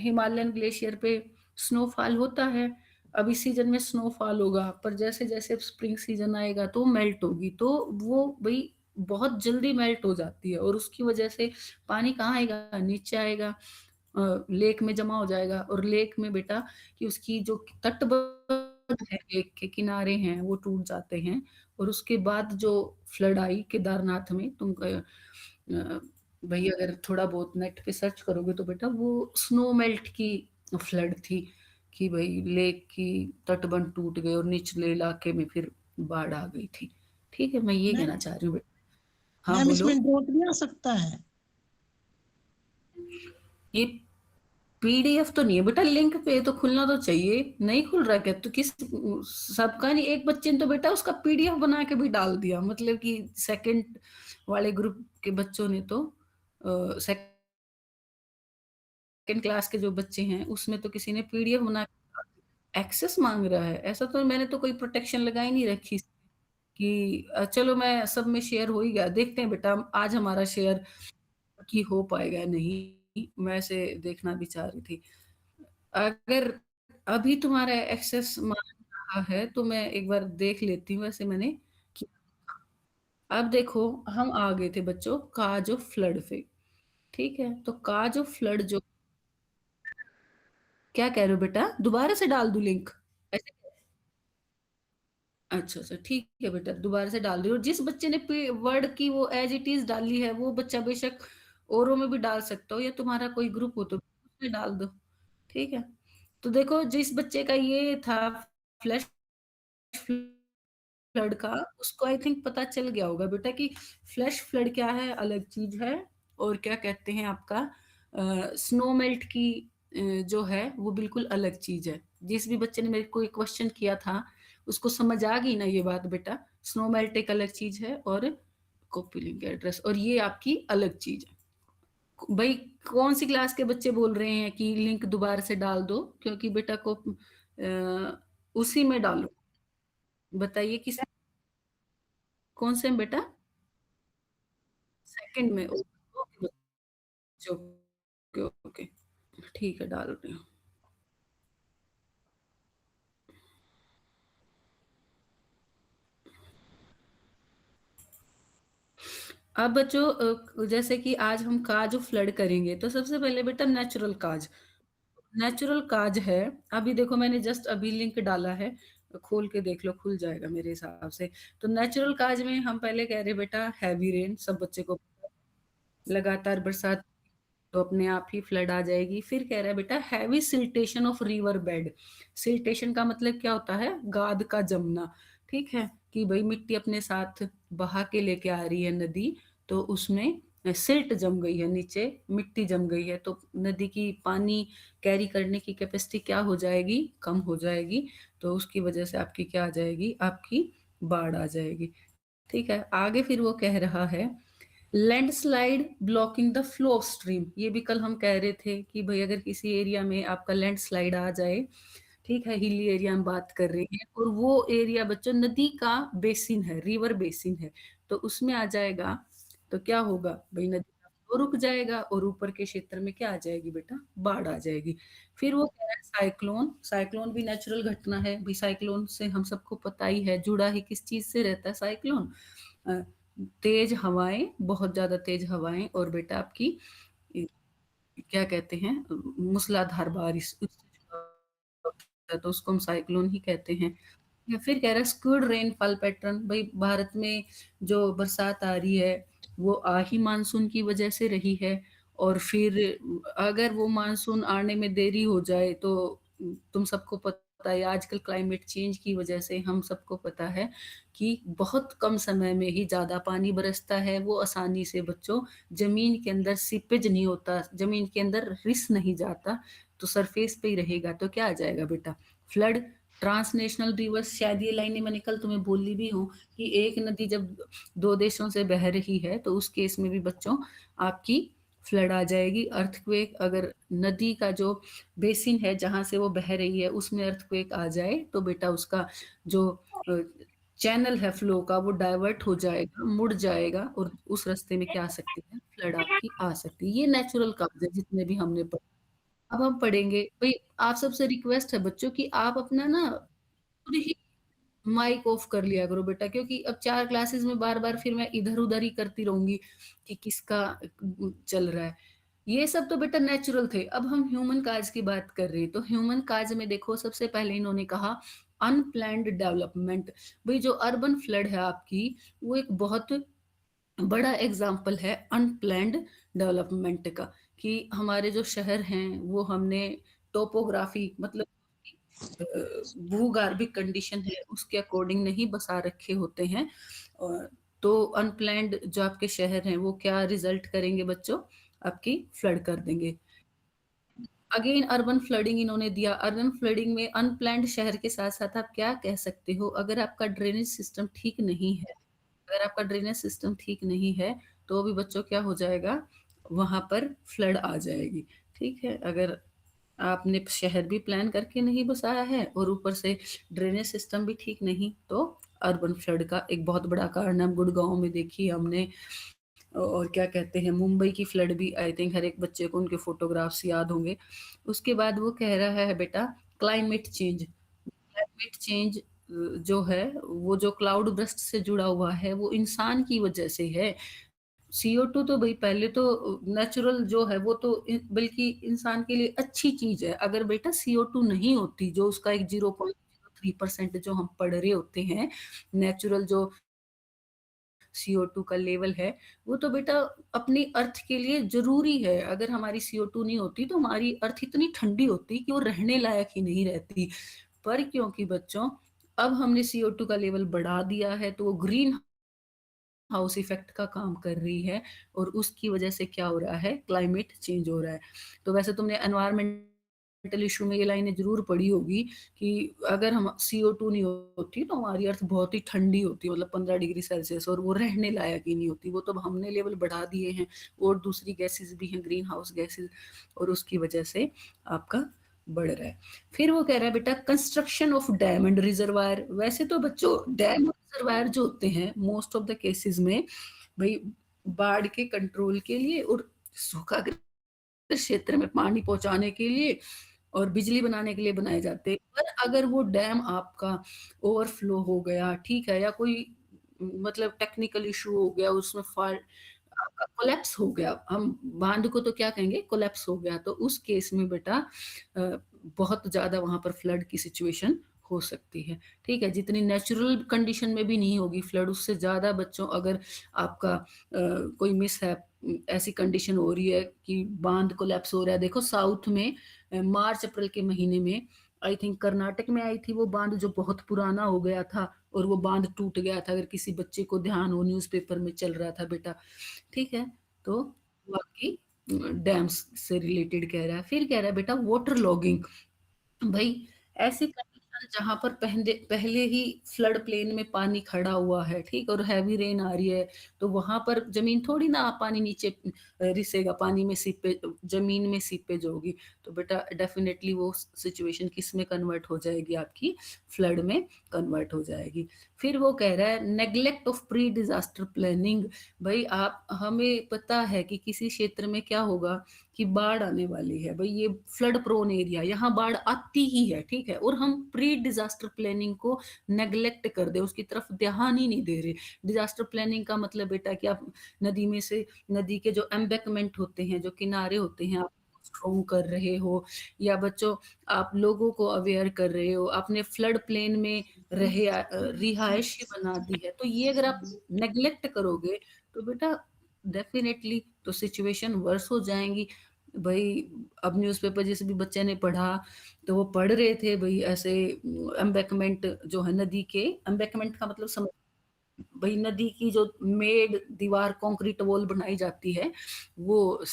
Himalayan glacier पे snowfall होता है। अब इस सीज़न में स्नोफॉल होगा, पर जैसे-जैसे स्प्रिंग सीज़न आएगा तो मेल्ट होगी, तो वो भई बहुत जल्दी मेल्ट हो जाती है और उसकी वजह से पानी कहाँ आएगा? नीचे आएगा, लेक में जमा हो जाएगा और लेक में बेटा कि उसकी जो तटबंध है, लेक के किनारे हैं, वो टूट जाते हैं और उसके बाद जो फ्लड आई केदारनाथ में, भई अगर थोड़ा बहुत नेट पे सर्च करोगे तो बेटा वो स्नो मेल्ट की फ्लड थी, कि भई लेक की तटबंध टूट गए और निचले इलाके में फिर बाढ़ आ गई थी। ठीक है, मैं ये कहना मैम चाह रही हूँ बेटा। हाँ, मैम बोलो। इसमें ड्रॉट भी आ सकता है? ये पीडीएफ तो नहीं है बेटा, लिंक पे तो खुलना तो चाहिए, नहीं खुल रहा क्या? तो किस सबका नहीं, एक बच्चे ने तो बेटा उसका पीडीएफ बना के भी डाल दिया, मतलब कि सेकंड वाले ग्रुप के बच्चों ने तो सेकंड क्लास के जो बच्चे हैं उसमें तो किसी ने पीडीएफ बना के एक्सेस मांग रहा है। ऐसा तो मैंने तो कोई प्रोटेक्शन लगाई नहीं रखी कि चलो मैं सब में शेयर हो ही गया, देखते हैं बेटा आज हमारा शेयर कि हो पाएगा नहीं, मैं ऐसे देखना भी चाह रही थी। अगर अभी तुम्हारा एक्सेस मांग रहा है तो मैं एक बार देख लेती हूँ, वैसे मैंने किया। अब देखो, हम आ गए थे बच्चों काज ऑफ फ्लड पे, ठीक है? तो काज ऑफ फ्लड जो, क्या कह रहे हो बेटा? दोबारा से डाल दूँ लिंक? ऐसे अच्छा, अच्छा, ठीक है बेटा, दोबारा से डाल रही हूँ और जिस बच्चे ने पी वर्ड की वो एज़ इट इज़ डाली है, वो बच्चा बेशक औरों में भी डाल सकता हो या तुम्हारा कोई ग्रुप हो तो उसमें डाल दो, ठीक है? तो देखो जिस बच्चे का ये था फ्लैश फ्लड का, उसको आई थिंक पता चल गया होगा बेटा कि फ्लैश फ्लड क्या है, अलग चीज़ है और क्या कहते हैं आपका स्नो मेल्ट की जो है वो बिल्कुल अलग चीज़ है। जिस भी बच्चे ने मेरे को ये क्वेश्चन किया था, उसको समझ आ गई ना ये बात बेटा? स्नो मेल्ट एक अलग चीज़ है और कॉपी लिंक एड्रेस और ये आपकी अलग चीज़ है। भई कौन-सी क्लास के बच्चे बोल रहे हैं कि लिंक दोबारा से डाल दो? क्योंकि बेटा को उसी में डालो। बताइए किस कौन से में बेटा? सेकंड में ओके बच्चों, ओके, ओके, ठीक है डाल रही हूँ। अब बच्चों जैसे कि आज हम काज ऑफ फ्लड करेंगे, तो सबसे पहले बेटा नेचुरल काज। नेचुरल काज है, अभी देखो मैंने जस्ट अभी लिंक डाला है, खोल के देख लो, खुल जाएगा मेरे हिसाब से। तो नेचुरल काज में हम पहले कह रहे बेटा हेवी रेन, सब बच्चे को लगातार बरसात तो अपने आप ही फ्लड आ जाएगी। फिर कह रहा है बेटा heavy siltation of river bed. Siltation का मतलब क्या होता है? गाद का जमना, ठीक है? कि भई मिट्टी अपने साथ बहा के लेके आ रही है नदी, तो उसमें सिल्ट जम गई है नीचे, मिट्टी जम गई है, तो नदी की पानी कैरी करने की कैपेसिटी क्या हो जाएगी? कम हो जाएगी। तो उसकी वजह से आपकी क्या आ जाएगी? आपकी बाढ़ आ जाएगी, ठीक है? आगे फिर वो कह रहा है landslide blocking the flow of stream. ये भी कल हम कह रहे थे कि भाई अगर किसी एरिया में आपका लैंडस्लाइड आ जाए, ठीक है, हिली एरिया हम बात कर रहे हैं और वो एरिया बच्चों नदी का बेसिन है, रिवर बेसिन है, तो उसमें आ जाएगा तो क्या होगा भाई? नदी का फ्लो रुक जाएगा और ऊपर के क्षेत्र में क्या आ जाएगी बेटा? बाढ़ आ जाएगी। फिर वो कह रहा है साइक्लोन। साइक्लोन भी नेचुरल घटना है भी, साइक्लोन से हम सबको पता ही है, जुड़ा ही किस चीज से रहता है साइक्लोन? अ, तेज हवाएं, बहुत ज्यादा तेज हवाएं और बेटा आपकी इ- क्या कहते हैं, मूसलाधार बारिश, उससे जुड़ा होता है, तो उसको हम साइक्लोन ही कहते हैं। या फिर कह रहा है स्क्विड रेनफॉल पैटर्न। भाई भारत में जो बरसात आ रही है वो आ ही मानसून की वजह से रही है और फिर अगर वो मानसून आने में देरी हो जाए तो तुम सबको पता है आजकल क्लाइमेट चेंज की वजह से हम सबको पता है कि बहुत कम समय में ही ज्यादा पानी बरसता है। वो आसानी से बच्चों जमीन के अंदर सीपेज नहीं होता, जमीन के अंदर रिस नहीं जाता, तो सरफेस पे ही रहेगा, तो क्या आ जाएगा बेटा? फ्लड। ट्रांसनेशनल रिवर्स, शायद ये लाइनें मैंने कल तुम्हें बोली भी हूँ कि एक नदी जब दो देशों से बह रही है तो उस केस में भी बच्चों आपकी फ्लड आ जाएगी। अर्थक्वेक, अगर नदी का जो बेसिन है जहां से वो बह रही है उसमें अर्थक्वेक आ जाए तो बेटा उसका जो चैनल है फ्लो का वो डाइवर्ट हो जाएगा, मुड़ जाएगा और उस रास्ते में क्या आ सकती है? फ्लड आपकी आ सकती है। ये नेचुरल काज है जितने भी हमने पढ़े। अब हम पढ़ेंगे भई आप सबसे रिक्वेस्ट है बच्चों कि आप अपना ना खुद ही माइक ऑफ कर लिया करो बेटा, क्योंकि अब 4 क्लासेस में बार-बार फिर मैं इधर-उधर ही करती रहूँगी कि किसका चल रहा है। ये सब तो बेटा नेचुरल थे। अब हम ह्यूमन काज़ की बात कर रहे हैं, तो ह्यूमन काज़ में देखो सबसे पहले इन्होंने कहा अनप्लैन्ड डेवलपमेंट। भई जो अर्बन फ्लड है आपकी, वो एक बहुत बड़ा एग्ज़ाम्पल है अनप्लैन्ड डेवलपमेंट का, कि हमारे जो शहर हैं वो हमने टोपोग्राफ़ी मतलब अ, भूगर्भिक कंडीशन है उसके अकॉर्डिंग नहीं बसा रखे होते हैं। और तो अनप्लैन्ड जो आपके शहर हैं वो क्या रिज़ल्ट करेंगे बच्चों? आपकी फ्लड कर देंगे। अगेन अर्बन फ्लडिंग इन्होंने दिया। अर्बन फ्लडिंग में अनप्लैन्ड शहर के साथ-साथ आप क्या कह सकते हो, अगर आपका ड्रेनेज सिस्टम ठीक नहीं है, अगर आपका ड्रेनेज सिस्टम ठीक नहीं है, तो भी बच्चों क्या हो जाएगा, वहाँ पर फ्लड आ जाएगी, ठीक है? अगर आपने शहर भी प्लान करके नहीं बसाया है और ऊपर से ड्रेनेज सिस्टम भी ठीक नहीं, तो अर्बन फ्लड का एक बहुत बड़ा कारण है। गुड़गाँव में देखी हमने, और क्या कहते हैं मुंबई की फ्लड भी आई थिंक हर एक बच्चे को उनके फ़ोटोग्राफ्स याद होंगे। उसके बाद वो कह रहा है बेटा क्लाइमेट चेंज। क्लाइमेट चेंज जो है वो जो क्लाउड बर्स्ट से जुड़ा हुआ है वो इंसान की वजह से है। CO2 तो भई पहले तो नेचुरल जो है वो तो बल्कि इंसान के लिए अच्छी चीज़ है। अगर बेटा CO2 नहीं होती, जो उसका एक 0.03% जो हम पढ़ रहे होते हैं, नेचुरल जो CO2 का लेवल है, वो तो बेटा अपनी अर्थ के लिए ज़रूरी है। अगर हमारी CO2 नहीं होती तो हमारी अर्थ इतनी ठंडी होती कि वो रहने लायक ही नहीं रहती। पर क्योंकि बच्चों अब हमने CO2 का लेवल बढ़ा दिया है, तो वो ग्रीन हाउस इफ़ेक्ट का काम कर रही है और उसकी वजह से क्या हो रहा है, क्लाइमेट चेंज हो रहा है। तो वैसे तुमने एनवायरमेंटल इश्यू में ये लाइनें ज़रूर पढ़ी होगी कि अगर हम CO2 नहीं होती तो हमारी अर्थ बहुत ही ठंडी होती, मतलब 15 डिग्री सेल्सियस, और वो रहने लायक ही नहीं होती। वो तो अब हमने लेवल बढ़ा दिए हैं और दूसरी गैसेज़ भी हैं, ग्रीन हाउस गैसेज़, और उसकी वजह से आपका बढ़ रहा है। फिर वो कह रहा है बेटा construction of dam and reservoir. वैसे तो बच्चों डैम और रिजर्वायर जो होते हैं मोस्ट ऑफ द केसेस में भई बाढ़ के कंट्रोल के लिए और सूखाग्रस्त क्षेत्र में पानी पहुँचाने के लिए और बिजली बनाने के लिए बनाए जाते हैं। पर अगर वो डैम आपका ओवरफ्लो हो गया, ठीक है? या कोई मतलब टेक्निकल इश्यू हो गया, उसमें फ़ॉल्ट आपका कोलैप्स हो गया, हम बाँध को तो क्या कहेंगे, कोलैप्स हो गया, तो उस केस में बेटा अ, बहुत ज़्यादा वहाँ पर फ्लड की सिचुएशन हो सकती है, ठीक है? जितनी नेचुरल कंडीशन में भी नहीं होगी फ्लड, उससे ज़्यादा बच्चों अगर आपका कोई मिसहैप ऐसी कंडीशन हो रही है कि बाँध कोलैप्स हो रहा है। देखो साउथ में मार्च-अप्रैल के महीने में आई थिंक कर्नाटक में आई थी वो बाँध, जो बहुत पुराना हो गया था और वो बाँध टूट गया था। अगर किसी बच्चे को ध्यान हो, न्यूज़पेपर में चल रहा था बेटा, ठीक है? तो वो आपकी डैम्स से रिलेटेड कह रहा है। फिर कह रहा है बेटा वाटर लॉगिंग। भई ऐसी कंडीशन जहाँ पर पहले पहले ही फ्लड प्लेन में पानी खड़ा हुआ है, ठीक? और हेवी रेन आ रही है, तो वहाँ पर ज़मीन थोड़ी ना पानी नीचे रिसेगा, पानी में ज़मीन में सीपेज होगी। तो बेटा डेफ़िनेटली वो सिचुएशन किस में कन्वर्ट हो जाएगी, आपकी फ्लड में कन्वर्ट हो जाएगी। फिर वो कह रहा है neglect of pre disaster planning. भई आप हमें पता है कि किसी क्षेत्र में क्या होगा कि बाढ़ आने वाली है। भई ये फ्लड प्रोन एरिया, यहाँ बाढ़ आती ही है, ठीक है? और हम प्री डिज़ास्टर प्लानिंग को नेग्लेक्ट कर दें, उसकी तरफ ध्यान ही नहीं दे रहे। डिज़ास्टर प्लानिंग का मतलब बेटा कि आप नदी में से नदी के जो एम्बैंकमेंट होते हैं, जो किनारे होते हैं, आप स्ट्रॉन्ग कर रहे हो, या बच्चों आप लोगों को अवेयर कर रहे हो, आपने फ्लड प्लेन में रिहाइश ही बना दी है। तो ये अगर आप नेग्लेक्ट करोगे, तो बेटा डेफ़िनेटली तो सिचुएशन वर्स हो जाएँगी। भई अब न्यूज़पेपर जिस भी बच्चे ने पढ़ा, तो वो पढ़ रहे थे भई ऐसे एम्बैंकमेंट जो है नदी के, एम्बैंकमेंट का मतलब समझ भई नदी की जो मेड दीवार कंक्रीट वॉल बनाई जाती है, वो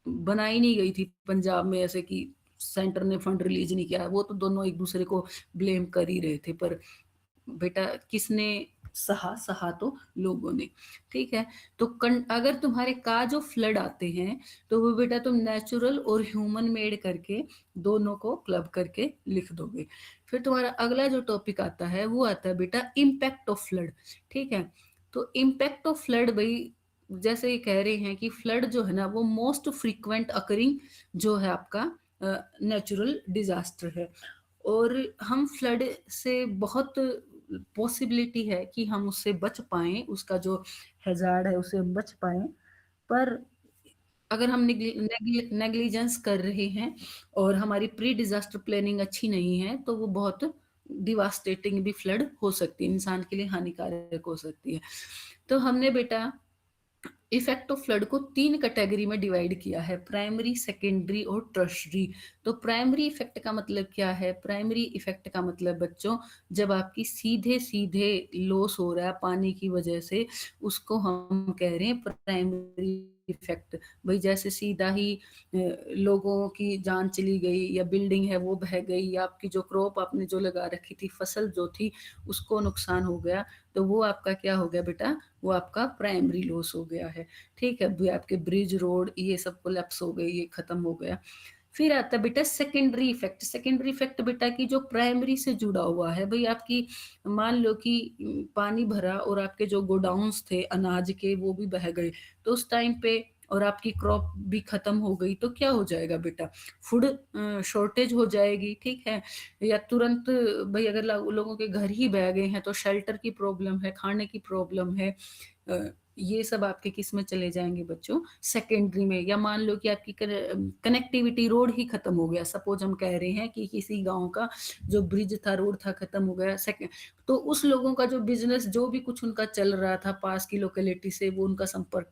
बनाई नहीं गई थी पंजाब में, ऐसे कि सेंटर ने फंड रिलीज़ नहीं किया। वो तो दोनों एक-दूसरे को ब्लेम कर ही रहे थे, पर बेटा किसने सहा? सहा तो लोगों ने, ठीक है? तो अगर तुम्हारे जो फ्लड आते हैं, तो वो बेटा तुम नेचुरल और ह्यूमन मेड करके दोनों को क्लब करके लिख दोगे। फिर तुम्हारा अगला जो टॉपिक आता है, वो आता है बेटा इम्पैक्ट ऑफ फ्लड, ठीक है? तो इम्पैक्ट ऑफ फ्लड भई जैसे ये कह रहे हैं कि फ्लड जो है ना वो मोस्ट फ्रीक्वेंट अकरिंग जो है आपका नेचुरल डिजास्टर है। और हम फ्लड से बहुत पॉसिबिलिटी है कि हम उससे बच पाएँ, उसका जो हैज़ार्ड है उससे हम बच पाएँ। पर अगर हम नेग्लिजेंस कर रहे हैं और हमारी प्री डिज़ास्टर प्लानिंग अच्छी नहीं है, तो वो बहुत डिवास्टेटिंग भी फ्लड हो सकती है, इंसान के लिए हानिकारक हो सकती है। तो हमने बेटा इफेक्ट ऑफ फ्लड को 3 कैटेगरी में डिवाइड किया है, प्राइमरी, सेकेंडरी और टर्शरी। तो प्राइमरी इफेक्ट का मतलब क्या है? प्राइमरी इफेक्ट का मतलब बच्चों, जब आपकी सीधे-सीधे लॉस हो रहा है पानी की वजह से, उसको हम कह रहे हैं प्राइमरी इफेक्ट। भई जैसे सीधा ही लोगों की जान चली गई या बिल्डिंग है वो बह गई या आपकी जो क्रॉप आपने जो लगा रखी थी, फसल जो थी, उसको नुकसान हो गया, तो वो आपका क्या हो गया बेटा? वो आपका प्राइमरी लॉस हो गया है। ठीक है? भी आपके ब्रिज, रोड ये सब कोलैप्स हो गए, ये खत्म हो गया। फिर आता है बेटा सेकेंडरी इफेक्ट। सेकेंडरी इफेक्ट बेटा की जो प्राइमरी से जुड़ा हुआ है, भई आपकी मान लो कि पानी भरा और आपके जो गोडाउन्स थे अनाज के वो भी बह गए, तो उस टाइम पे और आपकी क्रॉप भी खत्म हो गई, तो क्या हो जाएगा बेटा? फूड शॉर्टेज हो जाएगी, ठीक है? या तुरंत भई अगर लोगों के घर ही बह गए हैं, तो शेल्टर की प्रॉब्लम है, खाने की प्रॉब्लम है। अ, ये सब आपके किस में चले जाएँगे बच्चों? सेकेंडरी में। या मान लो कि आपकी कनेक्टिविटी रोड ही खत्म हो गया। सपोज़ हम कह रहे हैं कि किसी गाँव का जो ब्रिज था, रोड था, खत्म हो गया। तो उस लोगों का जो बिज़नेस जो भी कुछ उनका चल रहा था पास की लोकेलिटी से, वो उनका संपर्क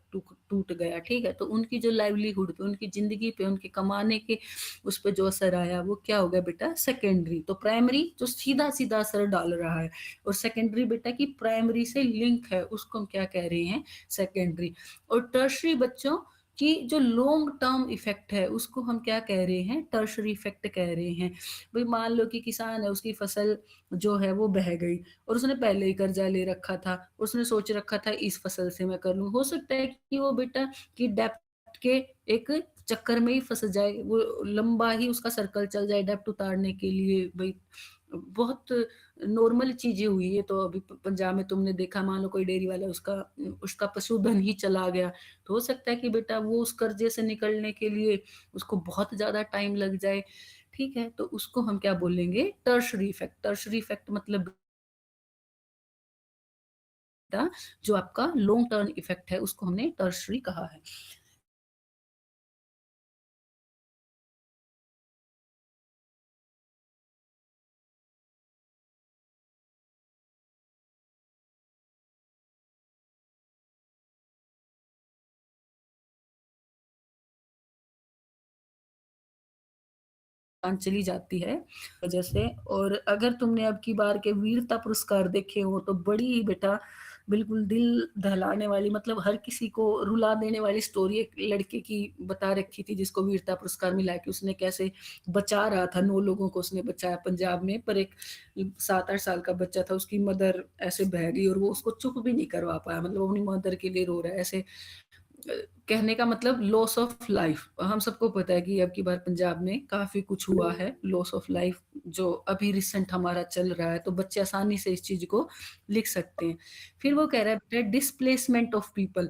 टूट गया, ठीक है? तो उनकी जो लाइवलीहुड पे, उनकी ज़िंदगी पे, उनके कमाने के उस पे जो असर आया, वो क्या हो गया बेटा? सेकेंडरी। तो प्राइमरी जो सीधा-सीधा असर डाल रहा है, और सेकेंडरी बेटा की प्राइमरी से लिंक है, उसको हम क्या कह रहे हैं? सेकेंडरी। और टर्शरी बच्चों की जो लॉन्ग टर्म इफेक्ट है, उसको हम क्या कह रहे हैं? टर्शरी इफेक्ट कह रहे हैं। भई मान लो कि किसान है, उसकी फसल जो है वो बह गई और उसने पहले ही कर्जा ले रखा था, उसने सोच रखा था इस फसल से मैं कर लूँ। हो सकता है कि वो बेटा कि डेब्ट के एक चक्कर में ही फँस जाए, वो लंबा ही उसका सर्कल चल जाए डेब्ट उतारने के लिए। भई बहुत नॉर्मल चीज़ें हुई है, तो अभी प पंजाब में तुमने देखा, मान लो कोई डेयरी वाला है, उसका उसका पशुधन ही चला गया, तो हो सकता है कि बेटा वो उस कर्ज़े से निकलने के लिए उसको बहुत ज़्यादा टाइम लग जाए, ठीक है? तो उसको हम क्या बोलेंगे? Tertiary effect. टर्शरी इफ़ेक्ट मतलब बेटा जो आपका लॉन्ग टर्म इफ़ेक्ट है, उसको हमने टर्शरी कहा है। जान चली जाती है वजह से। और अगर तुमने अब की बार के वीरता पुरस्कार देखे हो तो बड़ी ही बेटा बिल्कुल दिल दहलाने वाली, मतलब हर किसी को रुला देने वाली स्टोरी एक लड़के की बता रखी थी जिसको वीरता पुरस्कार मिला कि उसने कैसे बचा रहा था, 9 लोगों को उसने बचाया पंजाब में। पर एक 7-8 साल का बच्चा था, उसकी मदर ऐसे बह गई और वो उसको चुप भी नहीं करवा पाया, मतलब वो अपनी मदर के लिए रो रहा है ऐसे। अ, कहने का मतलब लॉस ऑफ लाइफ। हम सबको पता है कि अब की बार पंजाब में काफ़ी कुछ हुआ है, लॉस ऑफ लाइफ जो अभी रिसेंट हमारा चल रहा है, तो बच्चे आसानी से इस चीज़ को लिख सकते हैं। फिर वो कह रहा है बेटा डिस्प्लेसमेंट ऑफ पीपल,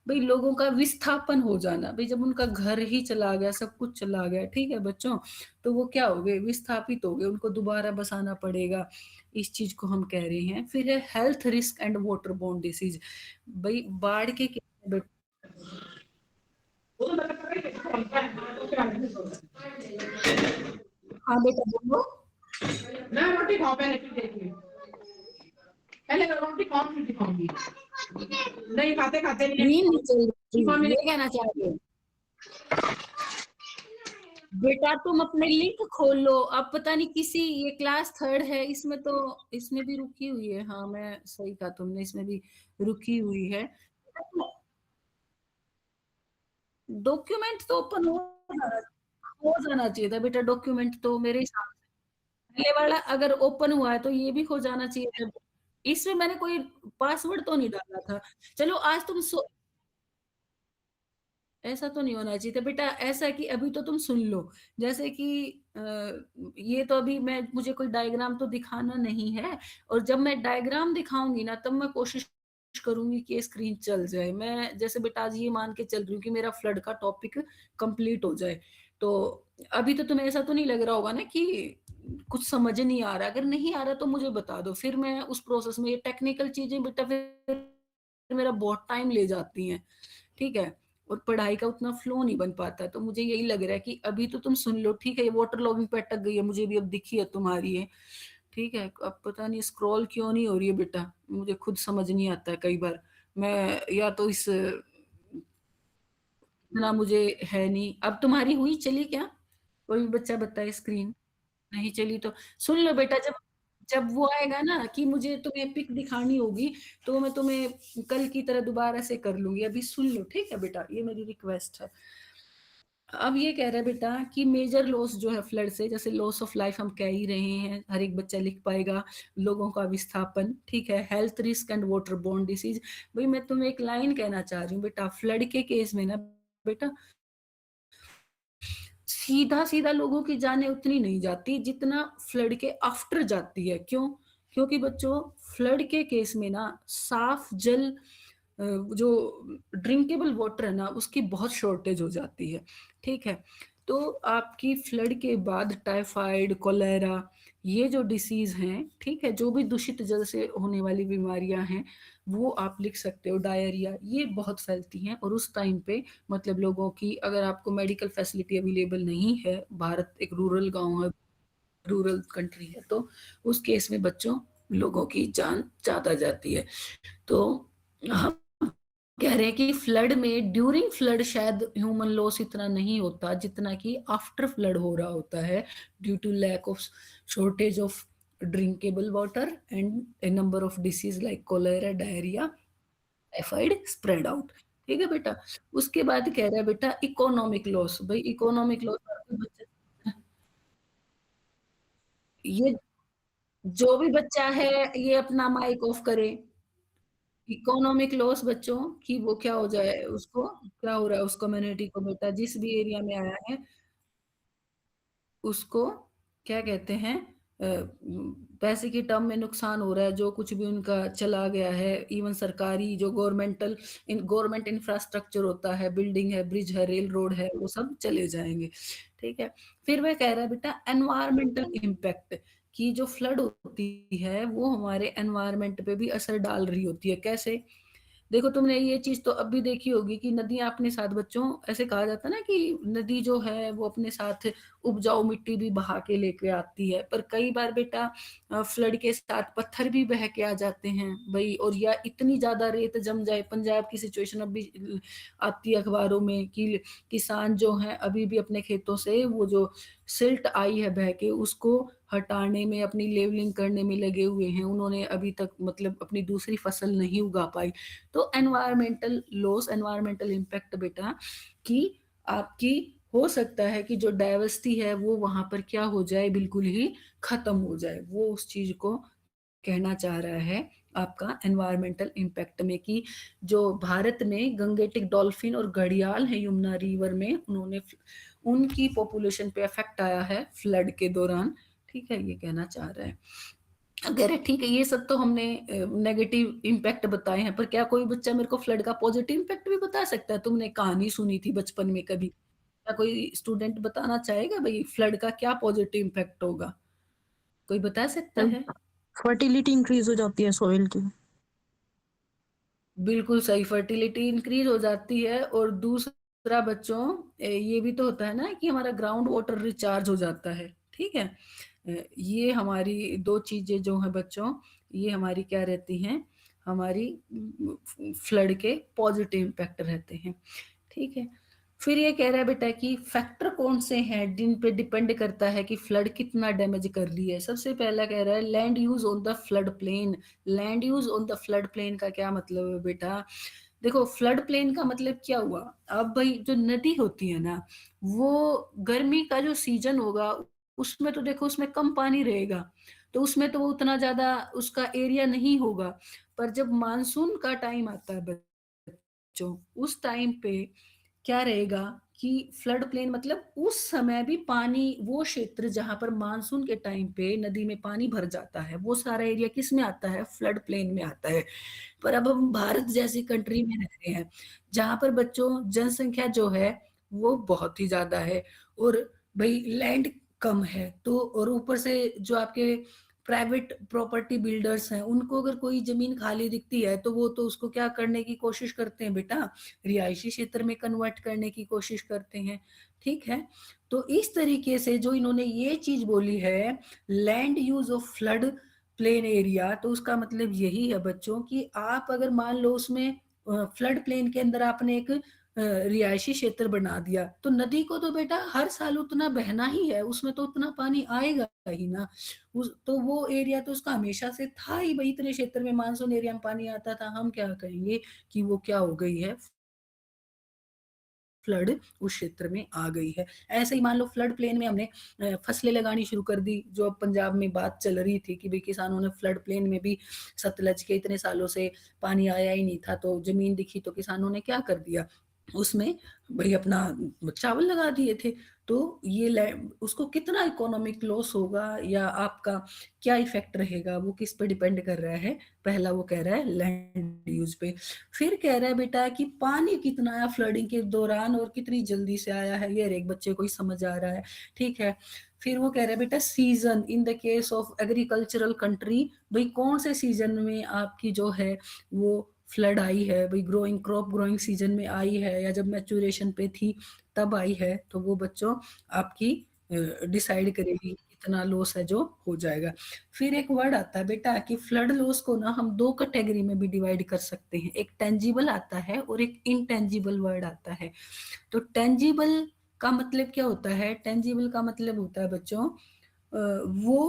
भई लोगों का विस्थापन हो जाना, भई जब उनका घर ही चला गया, सब कुछ चला गया, ठीक है बच्चों? तो वो क्या हो गए? विस्थापित हो गए, उनको दोबारा बसाना पड़ेगा, इस चीज़ को हम कह रहे हैं। फिर है health risk and water borne disease, भई बाढ़ के हाँ बेटा बोलो। मैं रोटी खाऊं पहले फिर देखिए। पहले मैं रोटी खाऊं फिर दिखाऊंगी। नहीं खाते खाते नहीं स्क्रीन नहीं चल मम्मी रही, ने ये कहना चाह रहे हो? बेटा तुम अपने लिंक खोलो, अब पता नहीं किसी ये क्लास 3rd है, इसमें तो इसमें भी रुकी हुई है। हाँ, मैं सही कहा तुमने, इसमें भी रुकी हुई है। डॉक्यूमेंट तो ओपन हो जाना चाहिए था बेटा, डॉक्यूमेंट तो मेरे हिसाब से पहले वाला अगर ओपन हुआ है तो ये भी हो जाना चाहिए था। इसमें मैंने कोई पासवर्ड तो नहीं डाला था। चलो आज तुम ऐसा तो नहीं होना चाहिए था बेटा। ऐसा है कि अभी तो तुम सुन लो, जैसे कि अ, ये तो अभी मैं मुझे कोई डायग्राम तो दिखाना नहीं है, और जब मैं डायग्राम दिखाऊंगी ना तब मैं कोशिश करूँगी कि ये स्क्रीन चल जाए। मैं जैसे बेटा आज ये मान के चल रही हूँ कि मेरा फ्लड का टॉपिक कंप्लीट हो जाए। तो अभी तो तुम्हें ऐसा तो नहीं लग रहा होगा ना कि कुछ समझ नहीं आ रहा? अगर नहीं आ रहा तो मुझे बता दो, फिर मैं उस प्रोसेस में ये टेक्निकल चीज़ें बेटा फिर मेरा बहुत टाइम ले जाती हैं, ठीक है? और पढ़ाई का उतना फ्लो नहीं बन पाता। तो मुझे यही लग रहा है कि अभी तो तुम सुन लो, ठीक है? ये वाटर लॉगिंग पे अटक गई है, मुझे भी अब दिखी है तुम्हारी ये, ठीक है? अब पता नहीं स्क्रॉल क्यों नहीं हो रही है बेटा, मुझे खुद समझ नहीं आता है कई बार। मैं या तो इतना मुझे है नहीं। अब तुम्हारी हुई चली क्या? कोई भी बच्चा बताए स्क्रीन? नहीं चली तो सुन लो बेटा, जब जब वो आएगा ना कि मुझे तुम्हें पिक दिखानी होगी, तो मैं तुम्हें कल की तरह दोबारा से कर लूँगी। अभी सुन लो, ठीक है बेटा? ये मेरी रिक्वेस्ट है। अब ये कह रहा है बेटा कि मेजर लॉस जो है फ्लड से, जैसे लॉस ऑफ लाइफ हम कह ही रहे हैं, हर एक बच्चा लिख पाएगा, लोगों का विस्थापन, ठीक है? Health risk and water borne disease. भई मैं तुम्हें एक लाइन कहना चाह रही हूँ बेटा, फ्लड के केस में ना बेटा सीधा-सीधा लोगों की जानें उतनी नहीं जाती जितना फ्लड के आफ्टर जाती है। क्यों? क्योंकि बच्चों फ्लड के केस में ना साफ जल जो ड्रिंकेबल वाटर है ना उसकी बहुत शॉर्टेज हो जाती है, ठीक है? तो आपकी फ्लड के बाद टाइफाइड, कोलेरा ये जो डिसीज़ हैं, ठीक है? जो भी दूषित जल से होने वाली बीमारियाँ हैं, वो आप लिख सकते हो, डायरिया ये बहुत फैलती हैं और उस टाइम पे मतलब लोगों की अगर आपको मेडिकल फैसिलिटी अवेलेबल नहीं है, भारत एक रूरल गाँव है, रूरल कंट्री है, तो उस केस में बच्चों लोगों की जान ज़्यादा जाती है। तो हम कह रहे हैं कि फ्लड में ड्यूरिंग फ्लड शायद ह्यूमन लॉस इतना नहीं होता जितना कि आफ्टर फ्लड हो रहा होता है due to lack of shortage of drinkable water and a number of disease like cholera, diarrhoea, typhoid spread out. ठीक है बेटा? उसके बाद कह रहा है बेटा इकोनॉमिक लॉस। भई इकोनॉमिक लॉस आपके बच्चे ये जो भी बच्चा है ये अपना माइक ऑफ करे। इकोनॉमिक लॉस बच्चों कि वो क्या हो जाए उसको क्या हो रहा है उस कम्युनिटी को बेटा जिस भी एरिया में आया है उसको क्या कहते हैं पैसे की टर्म में नुकसान हो रहा है, जो कुछ भी उनका चला गया है, इवन सरकारी जो गवर्नमेंट इंफ्रास्ट्रक्चर होता है, बिल्डिंग है, ब्रिज है, रेल रोड है, वो सब चले जाएँगे, ठीक है? फिर वह कह रहा है बेटा एनवायरमेंटल इम्पैक्ट कि जो फ्लड होती है, वो हमारे एनवायरनमेंट पे भी असर डाल रही होती है, कैसे? देखो तुमने ये चीज़ तो अब भी देखी होगी कि नदियाँ अपने साथ बच्चों ऐसे कहा जाता है ना कि नदी जो है वो अपने साथ उपजाऊ मिट्टी भी बहा के लेके आती है। पर कई बार बेटा फ्लड के साथ पत्थर भी बह के आ जाते हैं भई और या इतनी ज़्यादा रेत जम जाए पंजाब की सिचुएशन अब भी आती है अखबारों में कि किसान जो हैं अभी भी अपने खेतों से वो जो सिल्ट आई है बह के उसको हटाने में, अपनी लेवलिंग करने में लगे हुए हैं। उन्होंने अभी तक मतलब अपनी दूसरी फसल नहीं उगा पाई। तो एनवायरमेंटल लॉस, एनवायरमेंटल इम्पैक्ट बेटा कि आपकी हो सकता है कि जो डाइवर्सिटी है वो वहाँ पर क्या हो जाए बिल्कुल ही खत्म हो जाए। वो उस चीज़ को कहना चाह रहा है आपका एनवायरमेंटल इम्पैक्ट में कि जो भारत में गंगेटिक डॉल्फिन और घड़ियाल हैं यमुना रिवर में उनकी पॉपुलेशन पे इफेक्ट आया है फ्लड के दौरान, ठीक है? ये कहना चाह रहा है। कह रहे ठीक है ये सब तो हमने नेगेटिव इम्पैक्ट बताए हैं, पर क्या कोई बच्चा मेरे को फ्लड का पॉजिटिव इम्पैक्ट भी बता सकता है? तुमने कहानी सुनी थी बचपन में कभी? क्या कोई स्टूडेंट बताना चाहेगा भई फ्लड का क्या पॉजिटिव इम्पैक्ट होगा? कोई बता सकता है? फर्टिलिटी इंक्रीज हो जाती है सॉइल की। बिल्कुल सही, फर्टिलिटी इंक्रीज़ हो जाती है और दूसरा बच्चों ये भी तो होता है ना कि हमारा ग्राउंड वाटर रिचार्ज हो जाता है, ठीक है? ये हमारी 2 चीज़ें जो हैं बच्चों, ये हमारी क्या रहती हैं, हमारी फ्लड के पॉज़िटिव इम्पैक्ट रहते हैं, ठीक है? फिर ये कह रहा है बेटा कि फैक्टर कौन से हैं जिन पे डिपेंड करता है कि फ्लड कितना डैमेज कर रही है। सबसे पहला कह रहा है land use on the flood plain. Land use on the flood plain का क्या मतलब है बेटा? देखो फ्लड प्लेन का मतलब क्या हुआ? अब भई जो नदी होती है ना, वो गर्मी का जो सीज़न होगा, उसमें तो देखो उसमें कम पानी रहेगा, तो उसमें तो वो उतना ज़्यादा उसका एरिया नहीं होगा। पर जब मानसून का टाइम आता है बच्चों, उस टाइम पे क्या रहेगा कि फ्लड प्लेन मतलब उस समय भी पानी, वो क्षेत्र जहाँ पर मानसून के टाइम पे नदी में पानी भर जाता है, वो सारा एरिया किस में आता है? फ्लड प्लेन में आता है। पर अब हम भारत जैसी कंट्री में रह रहे हैं, जहाँ पर बच्चों जनसंख्या जो है वो बहुत ही ज़्यादा है, और भई लैंड कम है, तो और ऊपर से जो आपके प्राइवेट प्रॉपर्टी बिल्डर्स हैं, उनको अगर कोई ज़मीन खाली दिखती है, तो वो तो उसको क्या करने की कोशिश करते हैं बेटा? रिहायशी क्षेत्र में कन्वर्ट करने की कोशिश करते हैं, ठीक है? तो इस तरीके से जो इन्होंने ये चीज़ बोली है, land use of flood plain area, तो उसका मतलब यही है बच्चों कि आप अगर मान लो उसमें फ्लड प्लेन के अंदर आपने एक रिहायशी क्षेत्र बना दिया, तो नदी को तो बेटा हर साल उतना बहना ही है, उसमें तो उतना पानी आएगा ही ना। उस तो वो एरिया तो उसका हमेशा से था ही, भई इतने क्षेत्र में मानसून एरिया में पानी आता था, हम क्या कहेंगे कि वो क्या हो गई है, फ्लड उस क्षेत्र में आ गई है। ऐसे ही मान लो फ्लड प्लेन में हमने फसलें लगानी शुरू कर दी, जो अब पंजाब में बात चल रही थी कि भई किसानों ने फ्लड प्लेन में भी, सतलज के इतने सालों से पानी आया ही नहीं था, तो ज़मीन दिखी तो किसानों ने क्या कर दिया, उसमें भई अपना चावल लगा दिए थे। तो ये लै उसको कितना इकोनॉमिक लॉस होगा या आपका क्या इफ़ेक्ट रहेगा, वो किस पे डिपेंड कर रहा है? पहला वो कह रहा है लैंड यूज़ पे। फिर कह रहा है बेटा कि पानी कितना आया फ्लडिंग के दौरान और कितनी जल्दी से आया है, ये हर एक बच्चे को ही समझ आ रहा है, ठीक है। फिर वो कह रहा है बेटा season in the case of agricultural country, भाई कौन से सीजन में आपकी जो है वो फ्लड आई है, भाई ग्रोइंग क्रॉप ग्रोइंग सीजन में आई है या जब मैच्योरेशन पे थी तब आई है, तो वो बच्चों आपकी डिसाइड करेगी कितना लॉस है जो हो जाएगा। फिर एक वर्ड आता है बेटा कि फ्लड लॉस को ना हम 2 कैटेगरी में भी डिवाइड कर सकते हैं। एक टेंजिबल आता है और एक इनटेंजिबल वर्ड आता है। तो टेंजिबल का मतलब क्या होता है? टेंजिबल का मतलब होता है बच्चों वो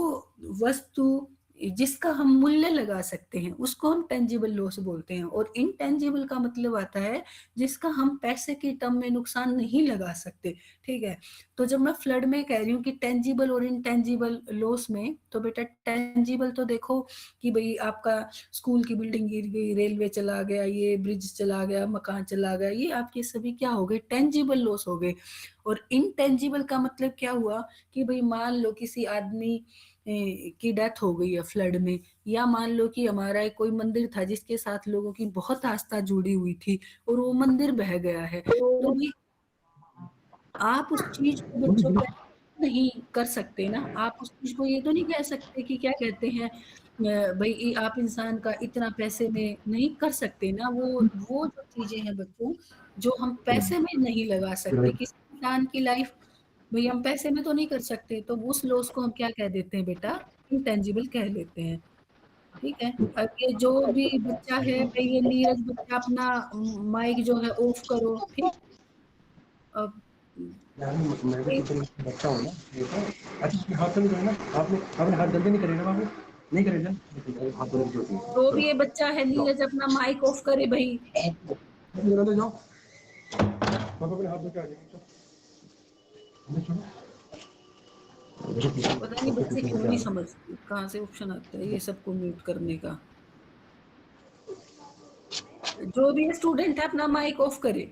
वस्तु जिसका हम मूल्य लगा सकते हैं, उसको हम टेंजिबल लॉस बोलते हैं, और इनटेंजिबल का मतलब आता है जिसका हम पैसे के टर्म में नुकसान नहीं लगा सकते, ठीक है? तो जब मैं फ्लड में कह रही हूँ कि टेंजिबल और इनटेंजिबल लॉस में, तो बेटा टेंजिबल तो देखो कि भई आपका स्कूल की बिल्डिंग गिर गई, रेलवे चला गया, ये ब्रिज चला गया, मकान चला गया, ये आपके सभी क्या हो गए? टेंजिबल लॉस हो गए। और इनटेंजिबल का मतलब क्या हुआ कि भई मान लो किसी आदमी की डेथ हो गई है फ्लड में, या मान लो कि हमारा एक कोई मंदिर था जिसके साथ लोगों की बहुत आस्था जुड़ी हुई थी और वो मंदिर बह गया है। तो भई आप उस चीज़ को बच्चों नहीं कर सकते ना, आप उस चीज़ को ये तो नहीं कह सकते कि क्या कहते हैं भई आप इंसान का इतना पैसे में नहीं कर सकते ना, वो जो चीज़ें हैं बच्चों, जो हम पैसे में नहीं लगा सकते, किसी इंसान की लाइफ़ भई हम पैसे में तो नहीं कर सकते, तो उस लॉस को हम क्या कह देते हैं बेटा, इनटेंजिबल कह लेते हैं, ठीक है? अब ये जो भी बच्चा है, भई ये नीरज बच्चा अपना माइक जो है ऑफ करो, ठीक? अब यार मेरे को ये तो फिर बच्चा हूँ ना, देखो। अच्छा इसमें हाथ तो नहीं करेगा ना, आपने हाथ जल्दी नहीं करेगा बाबू, नहीं करेगा, हाथ धोने की जरूरत जो नहीं, भी ये बच्चा है जाओ नीरज अपना माइक ऑफ करे भई। जाओ जाओ, पापा अपने हाथ धो के आ जाएंगे, पता नहीं बच्चे क्यों नहीं समझते, कहाँ से ऑप्शन आता है ये सबको म्यूट करने का। जो भी स्टूडेंट है अपना माइक ऑफ करे।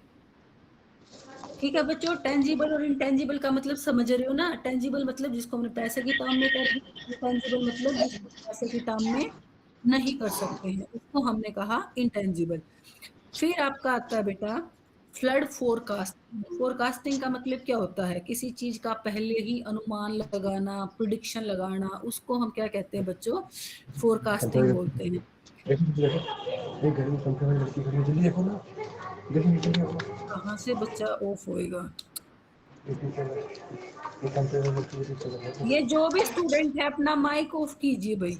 ठीक है बच्चों, टेंजिबल और इनटेंजिबल का मतलब समझ रहे हो ना? टेंजिबल मतलब जिसको हमने पैसे की टर्म में कर दिया, इनटेंजिबल मतलब जिसको पैसे की टर्म में नहीं कर सकते हैं, उसको हमने कहा इंटेंजिबल। फिर आपका आता है बेटा फ्लड फोरकास्टिंग। फोरकास्टिंग का मतलब क्या होता है? किसी चीज़ का पहले ही अनुमान लगाना, प्रेडिक्शन लगाना, उसको हम क्या कहते हैं बच्चों? फोरकास्टिंग बोलते हैं। एक घर में पंखे वाली लड़की खड़ी है, जल्दी देखो ना, जल्दी नीचे देखो, कहाँ से बच्चा ऑफ होएगा? एक पंखे वाली लड़की भी चल रही है। ये जो भी स्टूडेंट है अपना माइक ऑफ कीजिए भई।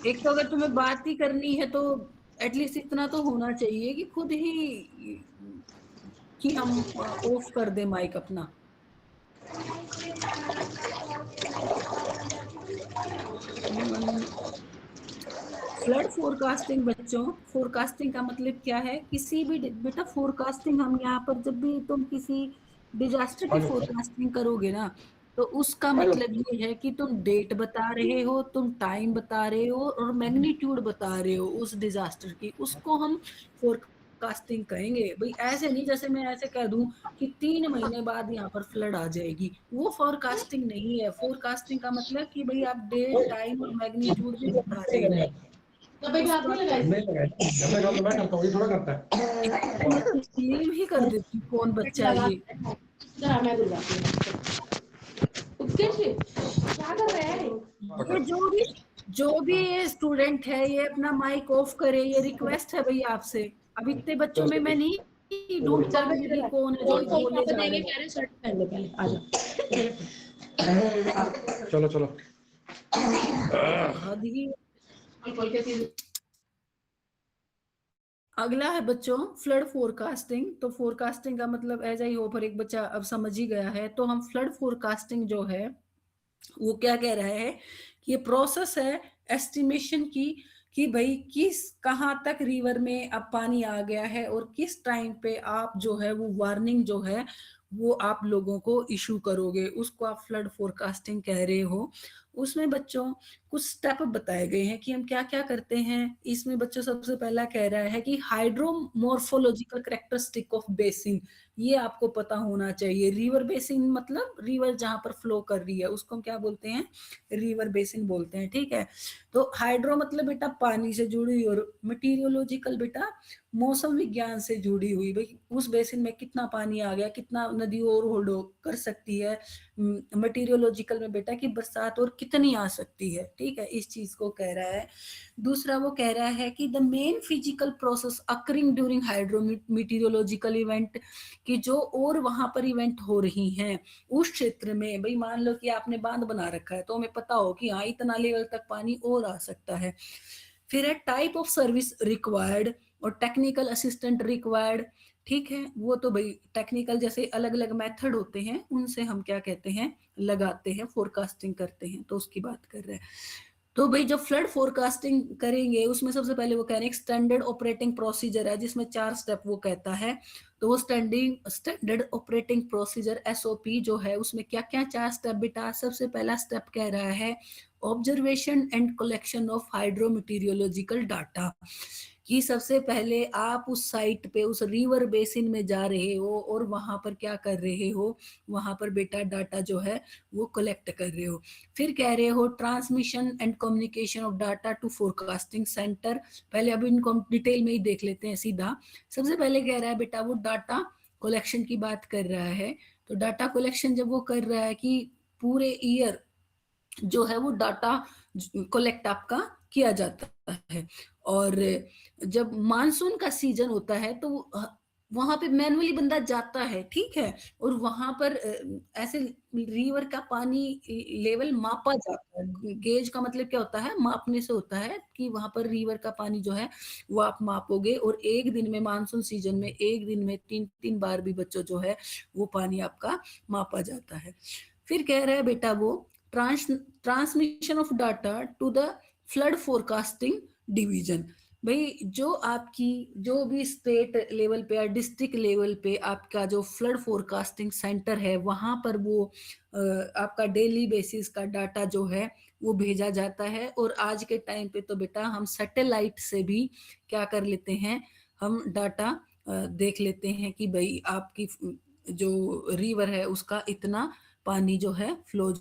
एक तो अगर तुम्हें बात ही करनी है तो एटलीस्ट इतना तो होना चाहिए कि खुद ही कि हम ऑफ कर दें माइक अपना। फ्लड फोरकास्टिंग बच्चों, फोरकास्टिंग का मतलब क्या है? किसी भी बेटा फोरकास्टिंग हम यहाँ पर जब भी तुम किसी डिजास्टर आ की जाओ फोरकास्टिंग करोगे ना, तो उसका आ जाओ, मतलब ये है कि तुम डेट बता रहे हो, तुम टाइम बता रहे हो और मैग्नीट्यूड बता रहे हो उस डिजास्टर की, उसको हम फोरकास्टिंग कहेंगे। भई ऐसे नहीं जैसे मैं ऐसे कह दूँ कि 3 महीने बाद यहाँ पर फ्लड आ जाएगी, वो फोरकास्टिंग नहीं है। फोरकास्टिंग का मतलब कि भई आप डेट, टाइम और मैग्नीट्यूड भी बता रहे हो। तो बेटा उसको आपने आप लगाई? नहीं लगाई, जब मैं करता मैं करता हूँ, ये थोड़ा करता है। मैं तो बिलीव ही कर देती हूँ कौन बच्चा है ये। जरा मैं बुलाती हूँ। उत्कर्ष क्या कर रहे हैं? ये जो भी ये स्टूडेंट है ये अपना माइक ऑफ करे, ये रिक्वेस्ट है भैया आपसे। अब इतने बच्चों में मैं नहीं ढूंढ चल पाऊंगी बेटा कि इधर आ। कौन है जो फोन फोन बोले पापा जा देंगे, रहे कह हैं। रहे हैं शर्ट पहन लो पहले, आ जाओ। चलो चलो। हद ही। खोल के सीधे। अगला है बच्चों फ्लड फोरकास्टिंग। तो फोरकास्टिंग का मतलब एज आई होप हर एक बच्चा अब समझ ही गया है। तो हम फ्लड फोरकास्टिंग जो है वो क्या कह रहा है कि ये प्रोसेस है एस्टिमेशन की, कि भाई किस कहाँ तक रिवर में अब पानी आ गया है और किस टाइम पे आप जो है वो वार्निंग जो है वो आप लोगों को इशू करोगे, उसको आप फ्लड फोरकास्टिंग कह रहे हो। उसमें बच्चों कुछ स्टेप बताए गए हैं कि हम क्या क्या करते हैं। इसमें बच्चों सबसे पहला कह रहा है कि हाइड्रोमोर्फोलॉजिकल कैरेक्टरिस्टिक ऑफ बेसिन, ये आपको पता होना चाहिए। रिवर बेसिन मतलब रिवर जहां पर फ्लो कर रही है उसको हम क्या बोलते हैं, रिवर बेसिन बोलते हैं, ठीक है। तो हाइड्रो मतलब बेटा पानी से जुड़ी हुई, और मटीरियोलॉजिकल बेटा मौसम विज्ञान से जुड़ी हुई, भाई उस बेसिन में कितना पानी आ गया, कितना नदी और होल्ड कर सकती है। मटीरियोलॉजिकल में बेटा कि बरसात और कितनी आ सकती है, ठीक है, इस चीज को कह रहा है। दूसरा वो कह रहा है कि the main physical process occurring during hydrometeorological event, कि जो और वहां पर इवेंट हो रही हैं उस क्षेत्र में। भाई मान लो कि आपने बांध बना रखा है तो हमें पता हो कि हाँ इतना लेवल तक पानी और आ सकता है। फिर है टाइप ऑफ सर्विस रिक्वायर्ड और टेक्निकल असिस्टेंट रिक्वायर्ड, ठीक है। वो तो भाई टेक्निकल जैसे अलग अलग मेथड होते हैं उनसे हम क्या कहते हैं, लगाते हैं, फोरकास्टिंग करते हैं, तो उसकी बात कर रहे हैं। तो भाई जब फ्लड फोरकास्टिंग करेंगे उसमें सबसे पहले वो कह रहे हैं स्टैंडर्ड ऑपरेटिंग प्रोसीजर है जिसमें 4 स्टेप वो कहता है। तो वो स्टैंडर्ड ऑपरेटिंग प्रोसीजर एसओपी जो है उसमें क्या क्या 4 स्टेप बेटा। सबसे पहला स्टेप कह रहा है observation and collection of hydrometeorological data, कि सबसे पहले आप उस साइट पे उस रिवर बेसिन में जा रहे हो और वहां पर क्या कर रहे हो, वहां पर बेटा डाटा जो है वो कलेक्ट कर रहे हो। फिर कह रहे हो transmission and communication of data to forecasting centre. पहले अभी इनको हम डिटेल में ही देख लेते हैं सीधा। सबसे पहले कह रहा है बेटा वो डाटा कलेक्शन की बात कर रहा है। तो डाटा कलेक्शन जब वो कर रहा है कि पूरे ईयर जो है वो डाटा कलेक्ट आपका किया जाता है, और जब मानसून का सीजन होता है तो वहां पे मैनुअली बंदा जाता है, ठीक है, और वहां पर ऐसे रिवर का पानी लेवल मापा जाता है। गेज का मतलब क्या होता है, मापने से होता है कि वहां पर रिवर का पानी जो है वो आप मापोगे, और एक दिन में मानसून सीजन में एक दिन में 3 बार भी बच्चों जो है वो पानी आपका मापा जाता है। फिर कह रहा है बेटा वो transmission of data to the flood forecasting division. भाई जो आपकी जो भी स्टेट लेवल पे या डिस्ट्रिक्ट लेवल पे आपका जो फ्लड फोरकास्टिंग सेंटर है वहां पर वो आपका डेली बेसिस का डाटा जो है वो भेजा जाता है। और आज के टाइम पे तो बेटा हम सैटेलाइट से भी क्या कर लेते हैं, हम डाटा देख लेते हैं कि भाई आपकी जो रिवर है उसका इतना पानी जो है फ्लो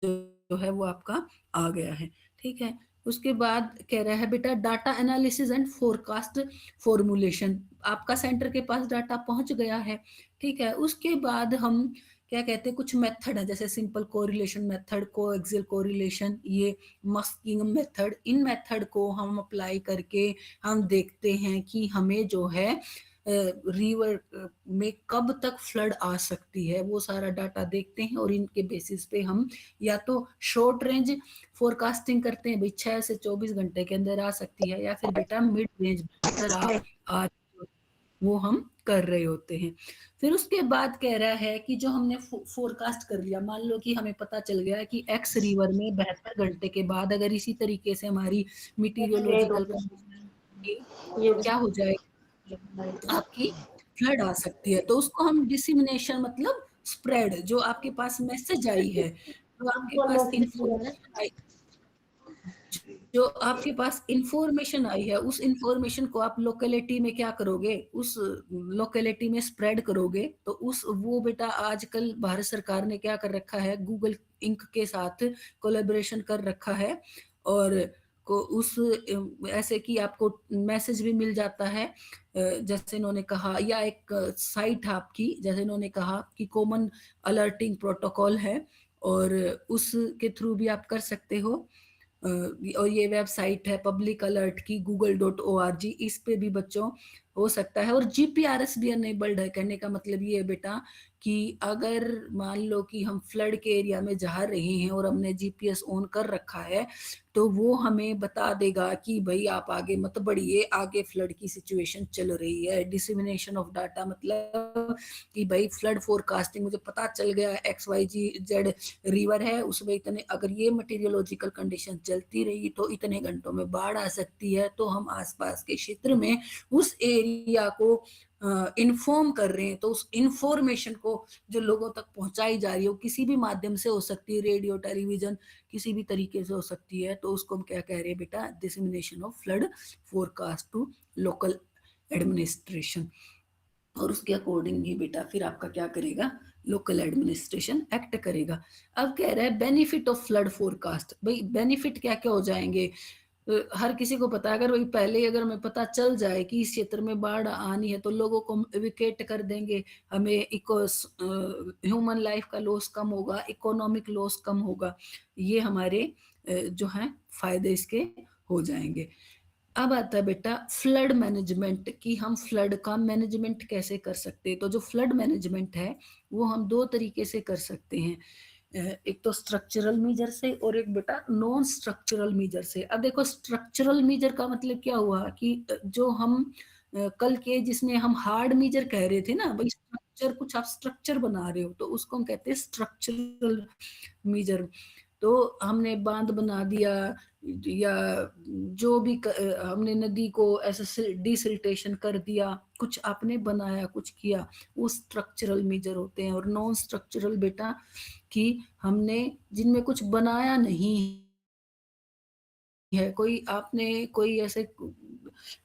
जो है वो आपका आ गया है, ठीक है। उसके बाद कह रहा है बेटा data analysis and forecast formulation, आपका सेंटर के पास डाटा पहुंच गया है, ठीक है। उसके बाद हम क्या कहते हैं, कुछ मेथड है जैसे simple correlation method, coaxial correlation, ये मस्किंग मेथड, इन मेथड को हम अप्लाई करके हम देखते हैं कि हमें जो है रिवर में कब तक फ्लड आ सकती है, वो सारा डाटा देखते हैं और इनके बेसिस पे हम या तो शॉर्ट रेंज फोरकास्टिंग करते हैं, भाई 6 से 24 घंटे के अंदर आ सकती है, या फिर बेटा मिड रेंज बेहतर आ वो हम कर रहे होते हैं। फिर उसके बाद कह रहा है कि जो हमने फोरकास्ट कर लिया, मान लो कि हमें पता चल गया कि एक्स रिवर में 72 घंटे के बाद अगर इसी तरीके से हमारी मीटीरियोलॉजिकल कंडीशन तो क्या हो जाएगा, आपकी फ्लड आ सकती है। तो उसको हम डिसिमिनेशन मतलब स्प्रेड, जो आपके पास मैसेज आई है, जो आपके पास इंफॉर्मेशन आई, जो आपके पास इन्फॉर्मेशन आई है, उस इन्फॉर्मेशन को आप लोकेलिटी में क्या करोगे, उस लोकेलिटी में स्प्रेड करोगे, तो उस वो बेटा आजकल भारत सरकार ने क्या कर रखा है, गूगल इंक के साथ कोलैबोरेशन कर रखा है और को उस ऐसे कि आपको मैसेज भी मिल जाता है जैसे इन्होंने कहा या एक साइट है आपकी, जैसे इन्होंने कहा कि कॉमन अलर्टिंग प्रोटोकॉल है और उसके थ्रू भी आप कर सकते हो। और ये वेबसाइट है पब्लिक अलर्ट की google.org, इस पे भी बच्चों हो सकता है और जीपीआरएस भी अनेबल्ड है। कहने का मतलब ये है बेटा कि अगर मान लो कि हम फ्लड के एरिया में जा रहे हैं और हमने जीपीएस ऑन कर रखा है तो वो हमें बता देगा कि भाई आप आगे मत बढ़िए, आगे फ्लड की सिचुएशन चल रही है। डिसेमिनेशन ऑफ डाटा मतलब कि भाई फ्लड फोरकास्टिंग, मुझे पता चल गया एक्स वाई जी जेड रिवर है, उसमें इतने अगर ये मटेरियोलॉजिकल कंडीशन चलती रही तो इतने घंटों में बाढ़ आ सकती है, तो हम आसपास के क्षेत्र में उस एरिया को इन्फॉर्म कर रहे हैं। तो उस इंफॉर्मेशन को जो लोगों तक पहुंचाई जा रही है वो किसी भी माध्यम से हो सकती है, रेडियो, टेलीविजन, किसी भी तरीके से हो सकती है, तो उसको हम क्या कह रहे हैं बेटा, dissemination of flood forecast to local administration. और उसके अकॉर्डिंग ही बेटा फिर आपका क्या करेगा, लोकल एडमिनिस्ट्रेशन एक्ट करेगा। अब कह रहा है बेनिफिट ऑफ फ्लड फोरकास्ट, भाई बेनिफिट क्या क्या हो जाएंगे। हर किसी को पता है, अगर वही पहले ही अगर हमें पता चल जाए कि इस क्षेत्र में बाढ़ आनी है तो लोगों को एविकेट कर देंगे, हमें इको ह्यूमन लाइफ का लॉस कम होगा, इकोनॉमिक लॉस कम होगा, ये हमारे जो है फायदे इसके हो जाएंगे। अब आता है बेटा फ्लड मैनेजमेंट, कि हम फ्लड का मैनेजमेंट कैसे कर सकते हैं। तो जो फ्लड मैनेजमेंट है वो हम दो तरीके से कर सकते हैं, एक तो स्ट्रक्चरल मीजर से और एक बेटा नॉन स्ट्रक्चरल मीजर से। अब देखो स्ट्रक्चरल मीजर का मतलब क्या हुआ कि जो हम कल के जिसमें हम हार्ड मीजर कह रहे थे ना, भाई स्ट्रक्चर, कुछ आप स्ट्रक्चर बना रहे हो तो उसको हम कहते हैं स्ट्रक्चरल मीजर। तो हमने बांध बना दिया या जो भी हमने नदी को ऐसे डिसिल्टेशन कर दिया, कुछ आपने बनाया, कुछ किया, वो स्ट्रक्चरल मेजर होते हैं। और नॉन स्ट्रक्चरल बेटा कि हमने जिनमें कुछ बनाया नहीं है, कोई आपने कोई ऐसे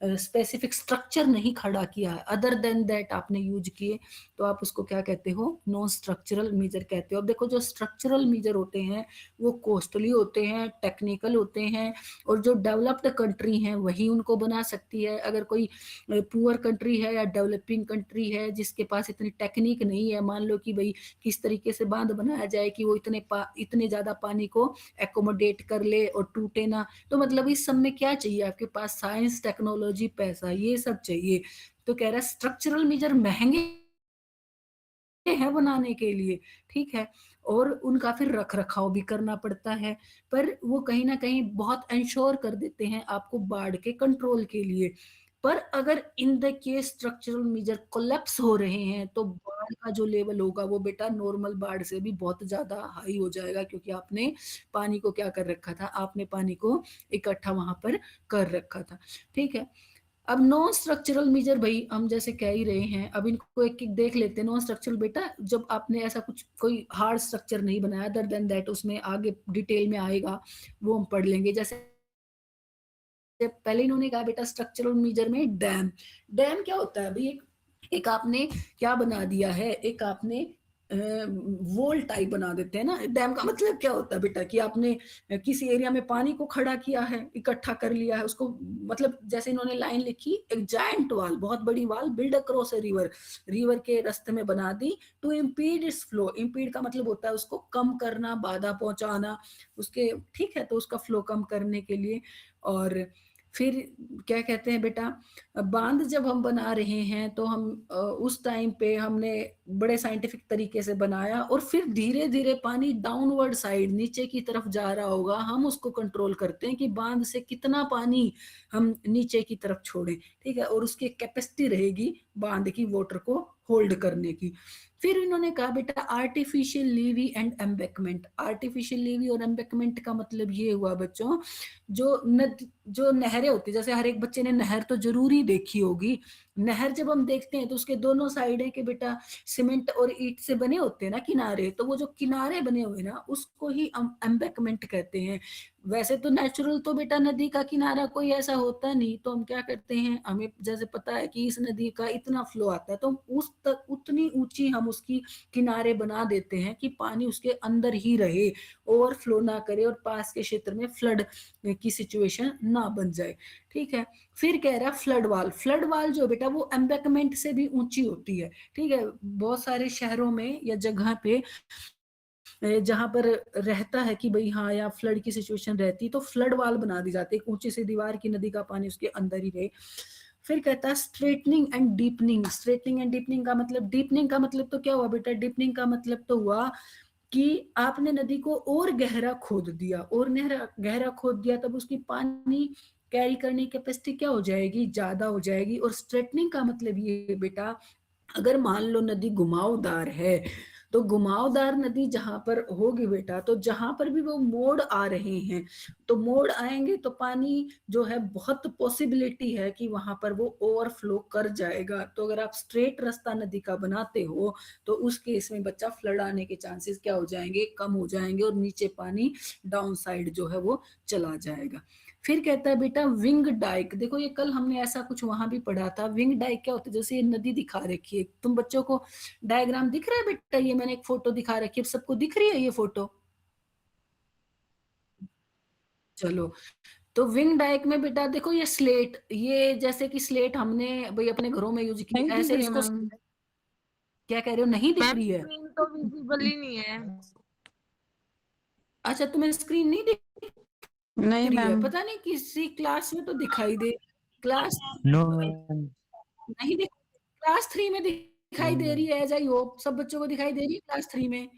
स्पेसिफिक स्ट्रक्चर नहीं खड़ा किया है, अदर देन दैट आपने यूज किए, तो आप उसको क्या कहते हो, नॉन स्ट्रक्चरल मेजर कहते हो। अब देखो जो स्ट्रक्चरल मेजर होते हैं वो कॉस्टली होते हैं, टेक्निकल होते हैं, और जो डेवलप्ड कंट्री हैं वही उनको बना सकती है। अगर कोई पुअर कंट्री है या डेवलपिंग कंट्री है जिसके पास इतनी टेक्निक नहीं है, मान लो कि भाई किस तरीके से बांध बनाया जाए कि वो इतने ज्यादा पानी को एकोमोडेट कर ले और टूटे ना, तो मतलब इस सब में क्या चाहिए आपके पास, साइंस, टेक्नोलॉजी, पैसा, ये सब चाहिए। तो कह रहा है स्ट्रक्चरल मेजर महंगे हैं बनाने के लिए, ठीक है, और उनका फिर रख रखाव भी करना पड़ता है, पर वो कहीं ना कहीं बहुत इंश्योर कर देते हैं आपको बाढ़ के कंट्रोल के लिए। पर अगर in the case structural measure collapse हो रहे हैं तो बाढ़ का जो लेवल होगा वो बेटा नॉर्मल बाढ़ से भी बहुत ज्यादा हाई हो जाएगा, क्योंकि आपने पानी को क्या कर रखा था, आपने पानी को इकट्ठा वहां पर कर रखा था, ठीक है। अब नॉन स्ट्रक्चरल मेजर भाई हम जैसे कह ही रहे हैं, अब इनको एक एक देख लेते हैं। नॉन स्ट्रक्चरल बेटा जब आपने ऐसा कुछ कोई हार्ड स्ट्रक्चर नहीं बनाया, अदर देन दैट उसमें आगे डिटेल में आएगा, वो हम पढ़ लेंगे। जैसे पहले इन्होंने कहा बेटा स्ट्रक्चरल मेजर में डैम, डैम क्या होता है भाई, एक आपने क्या बना दिया है, एक आपने वॉल टाइप बना देते हैं ना। डैम का मतलब क्या होता है बेटा कि आपने किसी एरिया में पानी को खड़ा किया है, इकट्ठा कर लिया है उसको, मतलब जैसे इन्होंने लाइन लिखी, एक जायंट वाल, बहुत बड़ी wall build across a river, river के रास्ते में बना दी to impede its flow. Impede का मतलब होता है उसको कम करना, बाधा पहुंचाना उसके, ठीक है, तो उसका फ्लो कम करने के लिए। और फिर क्या कहते हैं बेटा, बांध जब हम बना रहे हैं तो हम उस टाइम पे हमने बड़े साइंटिफिक तरीके से बनाया, और फिर धीरे धीरे पानी डाउनवर्ड साइड नीचे की तरफ जा रहा होगा, हम उसको कंट्रोल करते हैं कि बांध से कितना पानी हम नीचे की तरफ छोड़ें, ठीक है, और उसकी कैपेसिटी रहेगी बांध की वाटर को होल्ड करने की। फिर इन्होंने कहा बेटा आर्टिफिशियल लीवी एंड एम्बेकमेंट। आर्टिफिशियल लीवी और एम्बेकमेंट का मतलब ये हुआ बच्चों, जो नहरें होती है, जैसे हर एक बच्चे ने नहर तो जरूरी देखी होगी, नहर जब हम देखते हैं तो उसके दोनों साइड है कि बेटा सीमेंट और ईंट से बने होते हैं ना किनारे, तो वो जो किनारे बने हुए ना उसको ही हम एम्बैकमेंट कहते हैं। वैसे तो नेचुरल तो बेटा नदी का किनारा कोई ऐसा होता नहीं, तो हम क्या करते हैं, हमें जैसे पता है कि इस नदी का इतना फ्लो आता है, तो हम उस तक उतनी ऊंची हम उसकी किनारे बना देते हैं कि पानी उसके अंदर ही रहे, ओवरफ्लो ना करे और पास के क्षेत्र में फ्लड की सिचुएशन ना बन जाए। ठीक है। फिर कह रहा फ्लड वाल जो बेटा वो एम्बैकमेंट से भी ऊंची होती है। ठीक है। बहुत सारे शहरों में या जगह पे जहां पर रहता है कि भाई हाँ यहाँ फ्लड की सिचुएशन रहती, तो फ्लड वाल बना दी जाती है, एक ऊंची सी दीवार की नदी का पानी उसके अंदर ही रहे। फिर कहता है straightening and deepening. Straightening and deepening का मतलब, डीपनिंग का मतलब तो क्या हुआ बेटा, डीपनिंग का मतलब तो हुआ कि आपने नदी को और गहरा खोद दिया, और गहरा खोद दिया, तब उसकी पानी कैरी करने की कैपेसिटी क्या हो जाएगी, ज्यादा हो जाएगी। और स्ट्रेटनिंग का मतलब ये बेटा, अगर मान लो नदी घुमावदार है, तो घुमावदार नदी जहां पर होगी बेटा, तो जहां पर भी वो मोड़ आ रहे हैं, तो मोड़ आएंगे तो पानी जो है, बहुत पॉसिबिलिटी है कि वहां पर वो ओवरफ्लो कर जाएगा। तो अगर आप स्ट्रेट रास्ता नदी का बनाते हो, तो उस केस में बच्चा फ्लड आने के चांसेस क्या हो जाएंगे, कम हो जाएंगे, और नीचे पानी डाउन साइड जो है वो चला जाएगा। फिर कहता है बेटा विंग डाइक। देखो ये कल हमने ऐसा कुछ वहां भी पढ़ा था। विंग डाइक क्या होता है, जैसे ये नदी दिखा रखी है, तुम बच्चों को डायग्राम दिख रहा है बेटा, ये मैंने एक फोटो दिखा रखी है, सबको दिख रही है ये फोटो? चलो, तो विंग डाइक में बेटा देखो ये स्लेट, ये जैसे कि स्लेट हमने भाई अपने घरों में यूज की, नहीं दिख ऐसे रही इसको, मैम। क्या कह रहे हो, नहीं दिख मैम रही है? स्क्रीन तो विजिबल ही नहीं है। अच्छा, तुम्हें स्क्रीन नहीं दिख नहीं रही है? मैम। पता नहीं किसी क्लास में तो दिखाई दे, क्लास नो मैम। नहीं दिख, क्लास 3 में दिखाई नो दे रही मैम। है, एज आई होप सब बच्चों को दिखाई दे रही है क्लास 3 में,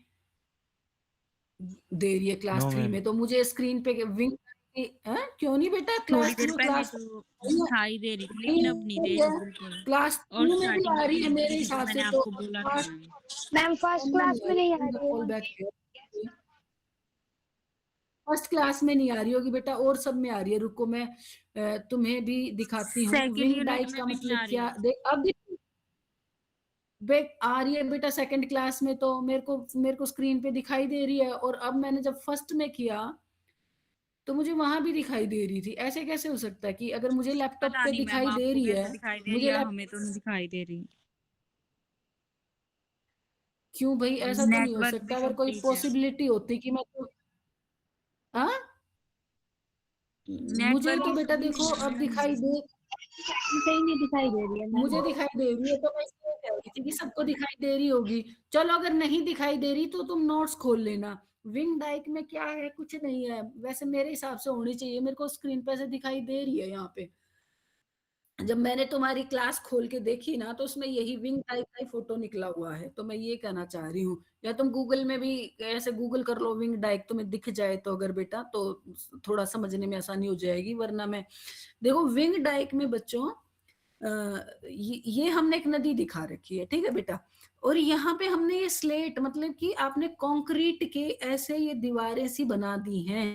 दे रही है क्लास नो 3 मैम। में, तो मुझे स्क्रीन पे विंग, क्यों नहीं बेटा, थोड़ी क्लास देर पहले क्लास तो दिखाई दे रही थी, लेकिन अब नहीं दे है, रही बिल्कुल। क्लास और 2 में भी स्टार्टिंग आ में रही भी है नहीं दे मेरे रही थी, जब हिसाब से मैंने तो। आपको बोला था class ma'am. Ma'am first class में नहीं आ रही कॉल बैक है। फर्स्ट क्लास में नहीं आ रही होगी बेटा, और सब में आ रही है। रुको मैं तुम्हें भी दिखाती हूँ। सेकेंड विंग यूनिट डाइक में का भी नहीं आ मतलब रही। क्या, देख अब आ रही है बेटा सेकंड क्लास में, तो मेरे को स्क्रीन पे दिखाई दे रही है, और अब मैंने जब फर्स्ट में किया तो मुझे वहां भी दिखाई दे रही थी। ऐसे कैसे हो सकता है कि अगर मुझे लैपटॉप पता पे नहीं मैम, दिखाई दे आपको रही है, कैसे दिखाई दे रही मुझे है, लैप हमें तो नहीं दिखाई दे रही। क्यों भाई, ऐसा तो नहीं हो नेटवर्क सकता, भी अगर कोई कंप्लीट है। पॉसिबिलिटी होती कि मैं तो, हाँ, मुझे नेटवर्क तो इशू बेटा भी देखो नहीं है अब मैम। दिखाई दे, कहीं नहीं दिखाई दे रही है मुझे मैम। दिखाई दे रही है, तो मैं इसलिए कह रही थी कि सबको दिखाई दे रही होगी। चलो अगर नहीं दिखाई दे रही तो तुम नोट्स खोल लेना। विंग डाइक में क्या है, कुछ नहीं है, वैसे मेरे हिसाब से होनी चाहिए, मेरे को स्क्रीन पे से दिखाई दे रही है यहाँ पे। जब मैंने तुम्हारी क्लास खोल के देखी ना, तो उसमें यही विंग टाइप का ही फोटो निकला हुआ है, तो मैं ये कहना चाह रही हूँ। या तुम गूगल में भी ऐसे गूगल कर लो विंग डाइक, तुम्हें दिख जाए तो अगर बेटा, तो थोड़ा समझने में आसानी हो जाएगी, वरना मैं, देखो विंग डाइक में बच्चों ये हमने एक नदी दिखा रखी है, ठीक है बेटा, और यहाँ पे हमने ये स्लेट मतलब कि आपने कंक्रीट के ऐसे ये दीवारें सी बना दी हैं,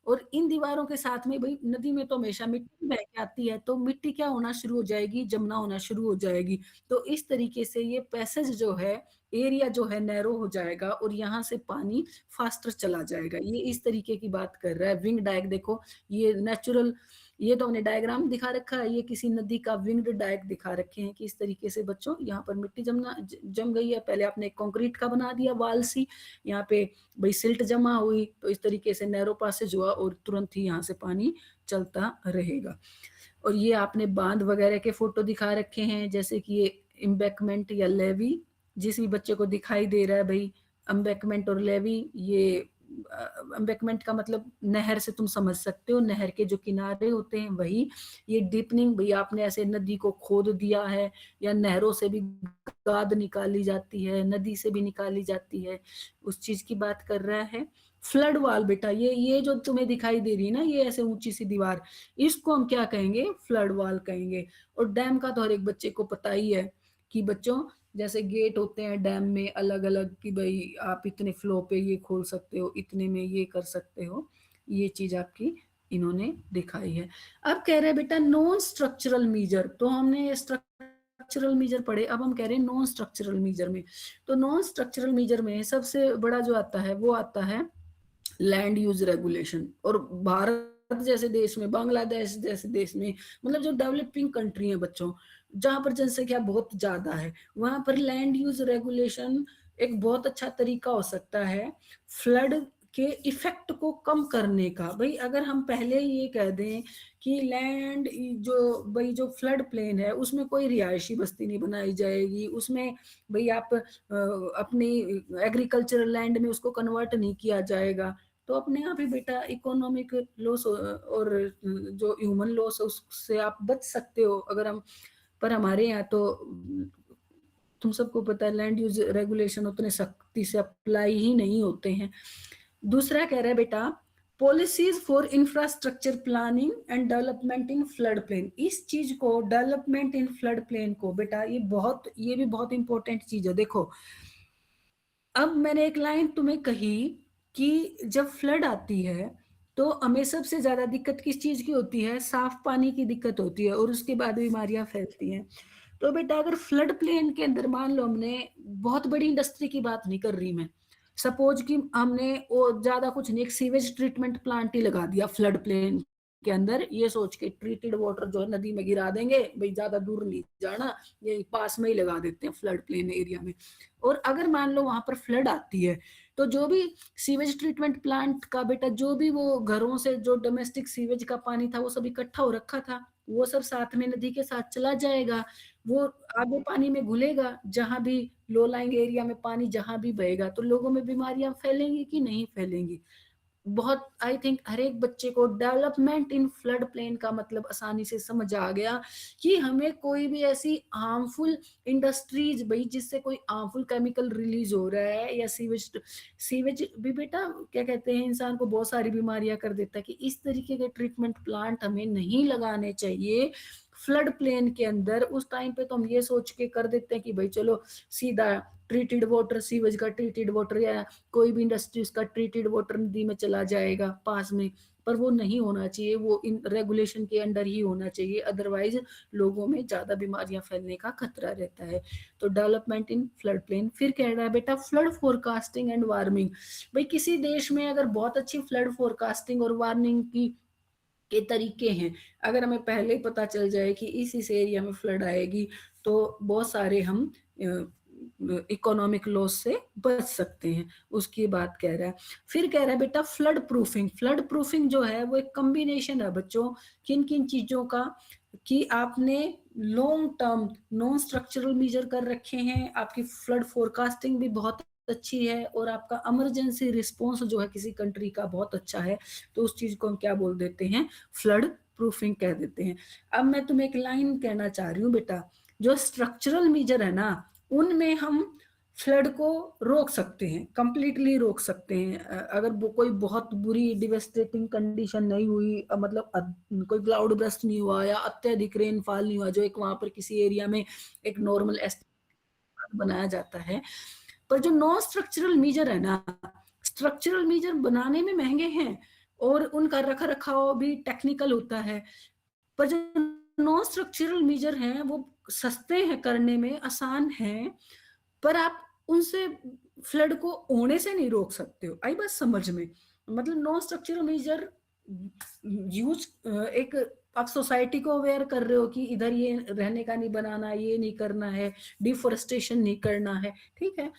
और इन दीवारों के साथ में भाई नदी में तो हमेशा मिट्टी बह के आती है, तो मिट्टी क्या होना शुरू हो जाएगी, जमना होना शुरू हो जाएगी। तो इस तरीके से ये पैसेज जो है, एरिया जो है नैरो हो जाएगा, और यहाँ से पानी फास्टर चला जाएगा। ये इस तरीके की बात कर रहा है विंग डाइक। देखो ये नेचुरल, ये तो हमने डायग्राम दिखा रखा है, ये किसी नदी का विंग्ड डाइक दिखा रखे हैं कि इस तरीके से बच्चों यहाँ पर मिट्टी जम गई है, पहले आपने कंक्रीट का बना दिया वाल सी, यहाँ पे भाई सिल्ट जमा हुई, तो इस तरीके से नैरो पासेज हुआ, और तुरंत ही यहाँ से पानी चलता रहेगा। और ये आपने बांध वगैरह के फोटो दिखा रखे हैं, जैसे कि ये एम्बैकमेंट या लेवी, जिस भी बच्चे को दिखाई दे रहा है भाई, एम्बैकमेंट और लेवी, ये एम्बैकमेंट का मतलब नहर से तुम समझ सकते हो, नहर के जो किनारे होते हैं वही। ये डीपनिंग भाई आपने ऐसे नदी को खोद दिया है, या नहरों से भी गाद निकाली जाती है, नदी से भी निकाली जाती है, उस चीज की बात कर रहा है। फ्लड वाल बेटा, ये जो तुम्हें दिखाई दे रही है ना, ये ऐसे ऊंची सी दीवार, इसको हम क्या कहेंगे, फ्लड वाल कहेंगे। और डैम का तो हर एक बच्चे को पता ही है कि बच्चों, जैसे गेट होते हैं डैम में अलग अलग, कि भाई आप इतने फ्लो पे ये खोल सकते हो, इतने में ये कर सकते हो, ये चीज आपकी इन्होंने दिखाई है। अब कह रहे हैं बेटा नॉन स्ट्रक्चरल मीजर, तो हमने स्ट्रक्चरल मीजर पढ़े, अब हम कह रहे हैं नॉन स्ट्रक्चरल मीजर में। तो नॉन स्ट्रक्चरल मीजर में सबसे बड़ा जो आता है वो आता है लैंड यूज रेगुलेशन। और भारत जैसे देश में, बांग्लादेश जैसे देश में, मतलब जो डेवलपिंग कंट्री है बच्चों, जहां पर जनसंख्या बहुत ज्यादा है, वहां पर लैंड यूज रेगुलेशन एक बहुत अच्छा तरीका हो सकता है फ्लड के इफेक्ट को कम करने का। भाई अगर हम पहले ही ये कह दें कि लैंड जो भाई जो फ्लड प्लेन है उसमें कोई रिहायशी बस्ती नहीं बनाई जाएगी, उसमें भाई आप अपनी एग्रीकल्चरल लैंड में उसको कन्वर्ट नहीं किया जाएगा, तो अपने आप ही बेटा इकोनॉमिक लॉस और जो ह्यूमन लॉस है उससे आप बच सकते हो। अगर हम, पर हमारे यहाँ तो तुम सबको पता है लैंड यूज रेगुलेशन उतने सख्ती से अप्लाई ही नहीं होते हैं। दूसरा कह रहा है बेटा policies for infrastructure planning and development in flood plain. इस चीज को, डेवलपमेंट इन फ्लड प्लेन को बेटा, ये भी बहुत इंपॉर्टेंट चीज है। देखो अब मैंने एक लाइन तुम्हें कही कि जब फ्लड आती है तो हमें सबसे ज्यादा दिक्कत किस चीज की होती है? साफ पानी की दिक्कत होती है, और उसके बाद बीमारियां फैलती हैं। तो बेटा अगर फ्लड प्लेन के अंदर मान लो, हमने बहुत बड़ी इंडस्ट्री की बात नहीं कर रही मैं, सपोज कि हमने वो ज्यादा कुछ नहीं, एक सीवेज ट्रीटमेंट प्लांट ही लगा दिया फ्लड प्लेन के अंदर, ये सोच के ट्रीटेड वाटर जो है नदी में गिरा देंगे, भाई ज्यादा दूर नहीं जाना, ये पास में ही लगा देते हैं फ्लड प्लेन एरिया में। और अगर मान लो वहां पर फ्लड आती है तो जो भी सीवेज ट्रीटमेंट प्लांट का बेटा, जो भी वो घरों से जो डोमेस्टिक सीवेज का पानी था वो सब इकट्ठा हो रखा था, वो सब साथ में नदी के साथ चला जाएगा, वो आगे पानी में घुलेगा, जहां भी लो लाइंग एरिया में पानी जहां भी बहेगा, तो लोगों में बीमारियां फैलेंगी कि नहीं फैलेंगी? बहुत, आई थिंक हर एक बच्चे को डेवलपमेंट इन फ्लड प्लेन का मतलब आसानी से समझ आ गया कि हमें कोई भी ऐसी हार्मफुल इंडस्ट्रीज, भाई जिससे कोई हार्मफुल केमिकल रिलीज हो रहा है, या सीवेज, सीवेज भी बेटा क्या कहते हैं इंसान को बहुत सारी बीमारियां कर देता है, कि इस तरीके के ट्रीटमेंट प्लांट हमें नहीं लगाने चाहिए फ्लड प्लेन के अंदर। उस टाइम पे तो हम ये सोच के कर देते हैं कि भाई चलो सीधा ट्रीटेड वाटर, सीवेज का ट्रीटेड वाटर, या कोई भी इंडस्ट्री उसका ट्रीटेड वाटर नदी में चला जाएगा पास में, पर वो नहीं होना चाहिए, वो इन रेगुलेशन के अंडर ही होना चाहिए, अदरवाइज लोगों में ज्यादा बीमारियां फैलने का खतरा रहता है। तो डेवलपमेंट इन फ्लड प्लेन। फिर कह रहा है बेटा फ्लड फोरकास्टिंग एंड वार्मिंग। भाई किसी देश में अगर बहुत अच्छी फ्लड फोरकास्टिंग और वार्निंग की के तरीके हैं, अगर हमें पहले ही पता चल जाए कि इस एरिया में फ्लड आएगी, तो बहुत सारे हम इकोनॉमिक लॉस से बच सकते हैं, उसकी बात कह रहा है। फिर कह रहा है बेटा फ्लड प्रूफिंग। फ्लड प्रूफिंग जो है वो एक कॉम्बिनेशन है बच्चों किन किन चीजों का, कि आपने long term non structural measure कर रखे हैं, आपकी फ्लड फोरकास्टिंग भी बहुत अच्छी है, और आपका इमरजेंसी रिस्पॉन्स जो है किसी कंट्री का बहुत अच्छा है, तो उस चीज को हम क्या बोल देते हैं? फ्लड प्रूफिंग कह देते हैं। अब मैं तुम्हें एक लाइन कहना चाह रही हूँ बेटा, जो स्ट्रक्चरल मेजर है ना, उनमें हम फ्लड को रोक सकते हैं, कंप्लीटली रोक सकते हैं। अगर कोई बहुत बुरी डिवेस्टेटिंग कंडीशन नहीं हुई, मतलब कोई क्लाउड ब्रस्ट नहीं हुआ या अत्यधिक रेनफॉल नहीं हुआ, जो एक वहां पर किसी एरिया में एक नॉर्मल बनाया जाता है। पर जो नॉन स्ट्रक्चरल मेजर है ना, स्ट्रक्चरल मेजर बनाने में महंगे हैं और उनका रख रखाव भी टेक्निकल होता है, पर जो नॉन स्ट्रक्चरल मेजर हैं वो सस्ते हैं, करने में आसान हैं, पर आप उनसे फ्लड को होने से नहीं रोक सकते हो। आई बात समझ में? मतलब नॉन स्ट्रक्चरल मेजर यूज, एक आप सोसाइटी को अवेयर कर रहे हो कि इधर ये रहने का नहीं बनाना, ये नहीं करना है, डिफोरेस्टेशन नहीं करना है, ठीक है,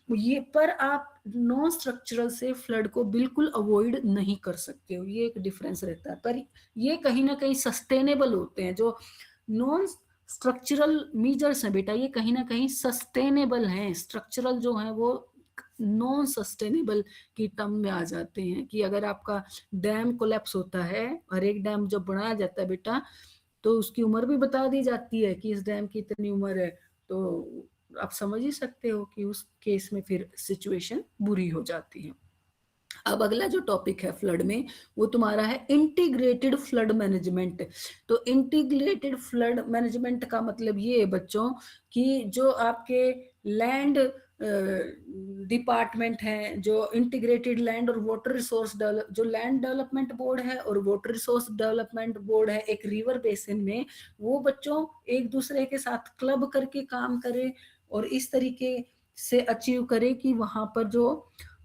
ये, पर आप नॉन स्ट्रक्चरल से फ्लड को बिल्कुल अवॉइड नहीं कर सकते हो, ये एक डिफरेंस रहता है। पर ये कहीं ना कहीं सस्टेनेबल होते हैं, जो नॉन स्ट्रक्चरल मेजर्स हैं बेटा, ये कहीं ना कहीं सस्टेनेबल हैं। स्ट्रक्चरल जो है वो नॉन सस्टेनेबल की टर्म में आ जाते हैं, कि अगर आपका डैम कोलैप्स होता है, हर एक डैम जब बनाया जाता है बेटा, तो उसकी उम्र भी बता दी जाती है कि इस डैम की इतनी उम्र है, तो आप समझ ही सकते हो कि उस केस में फिर सिचुएशन बुरी हो जाती है। अब अगला जो टॉपिक है फ्लड में, वो तुम्हारा है इंटीग्रेटेड फ्लड मैनेजमेंट। तो इंटीग्रेटेड फ्लड मैनेजमेंट का मतलब ये है बच्चों कि जो आपके लैंड डिपार्टमेंट हैं, जो इंटीग्रेटेड लैंड और वाटर रिसोर्स जो लैंड डेवलपमेंट बोर्ड है और वाटर रिसोर्स डेवलपमेंट बोर्ड है एक रिवर बेसिन में, वो बच्चों एक दूसरे के साथ क्लब करके काम करे और इस तरीके से अचीव करे कि वहां पर जो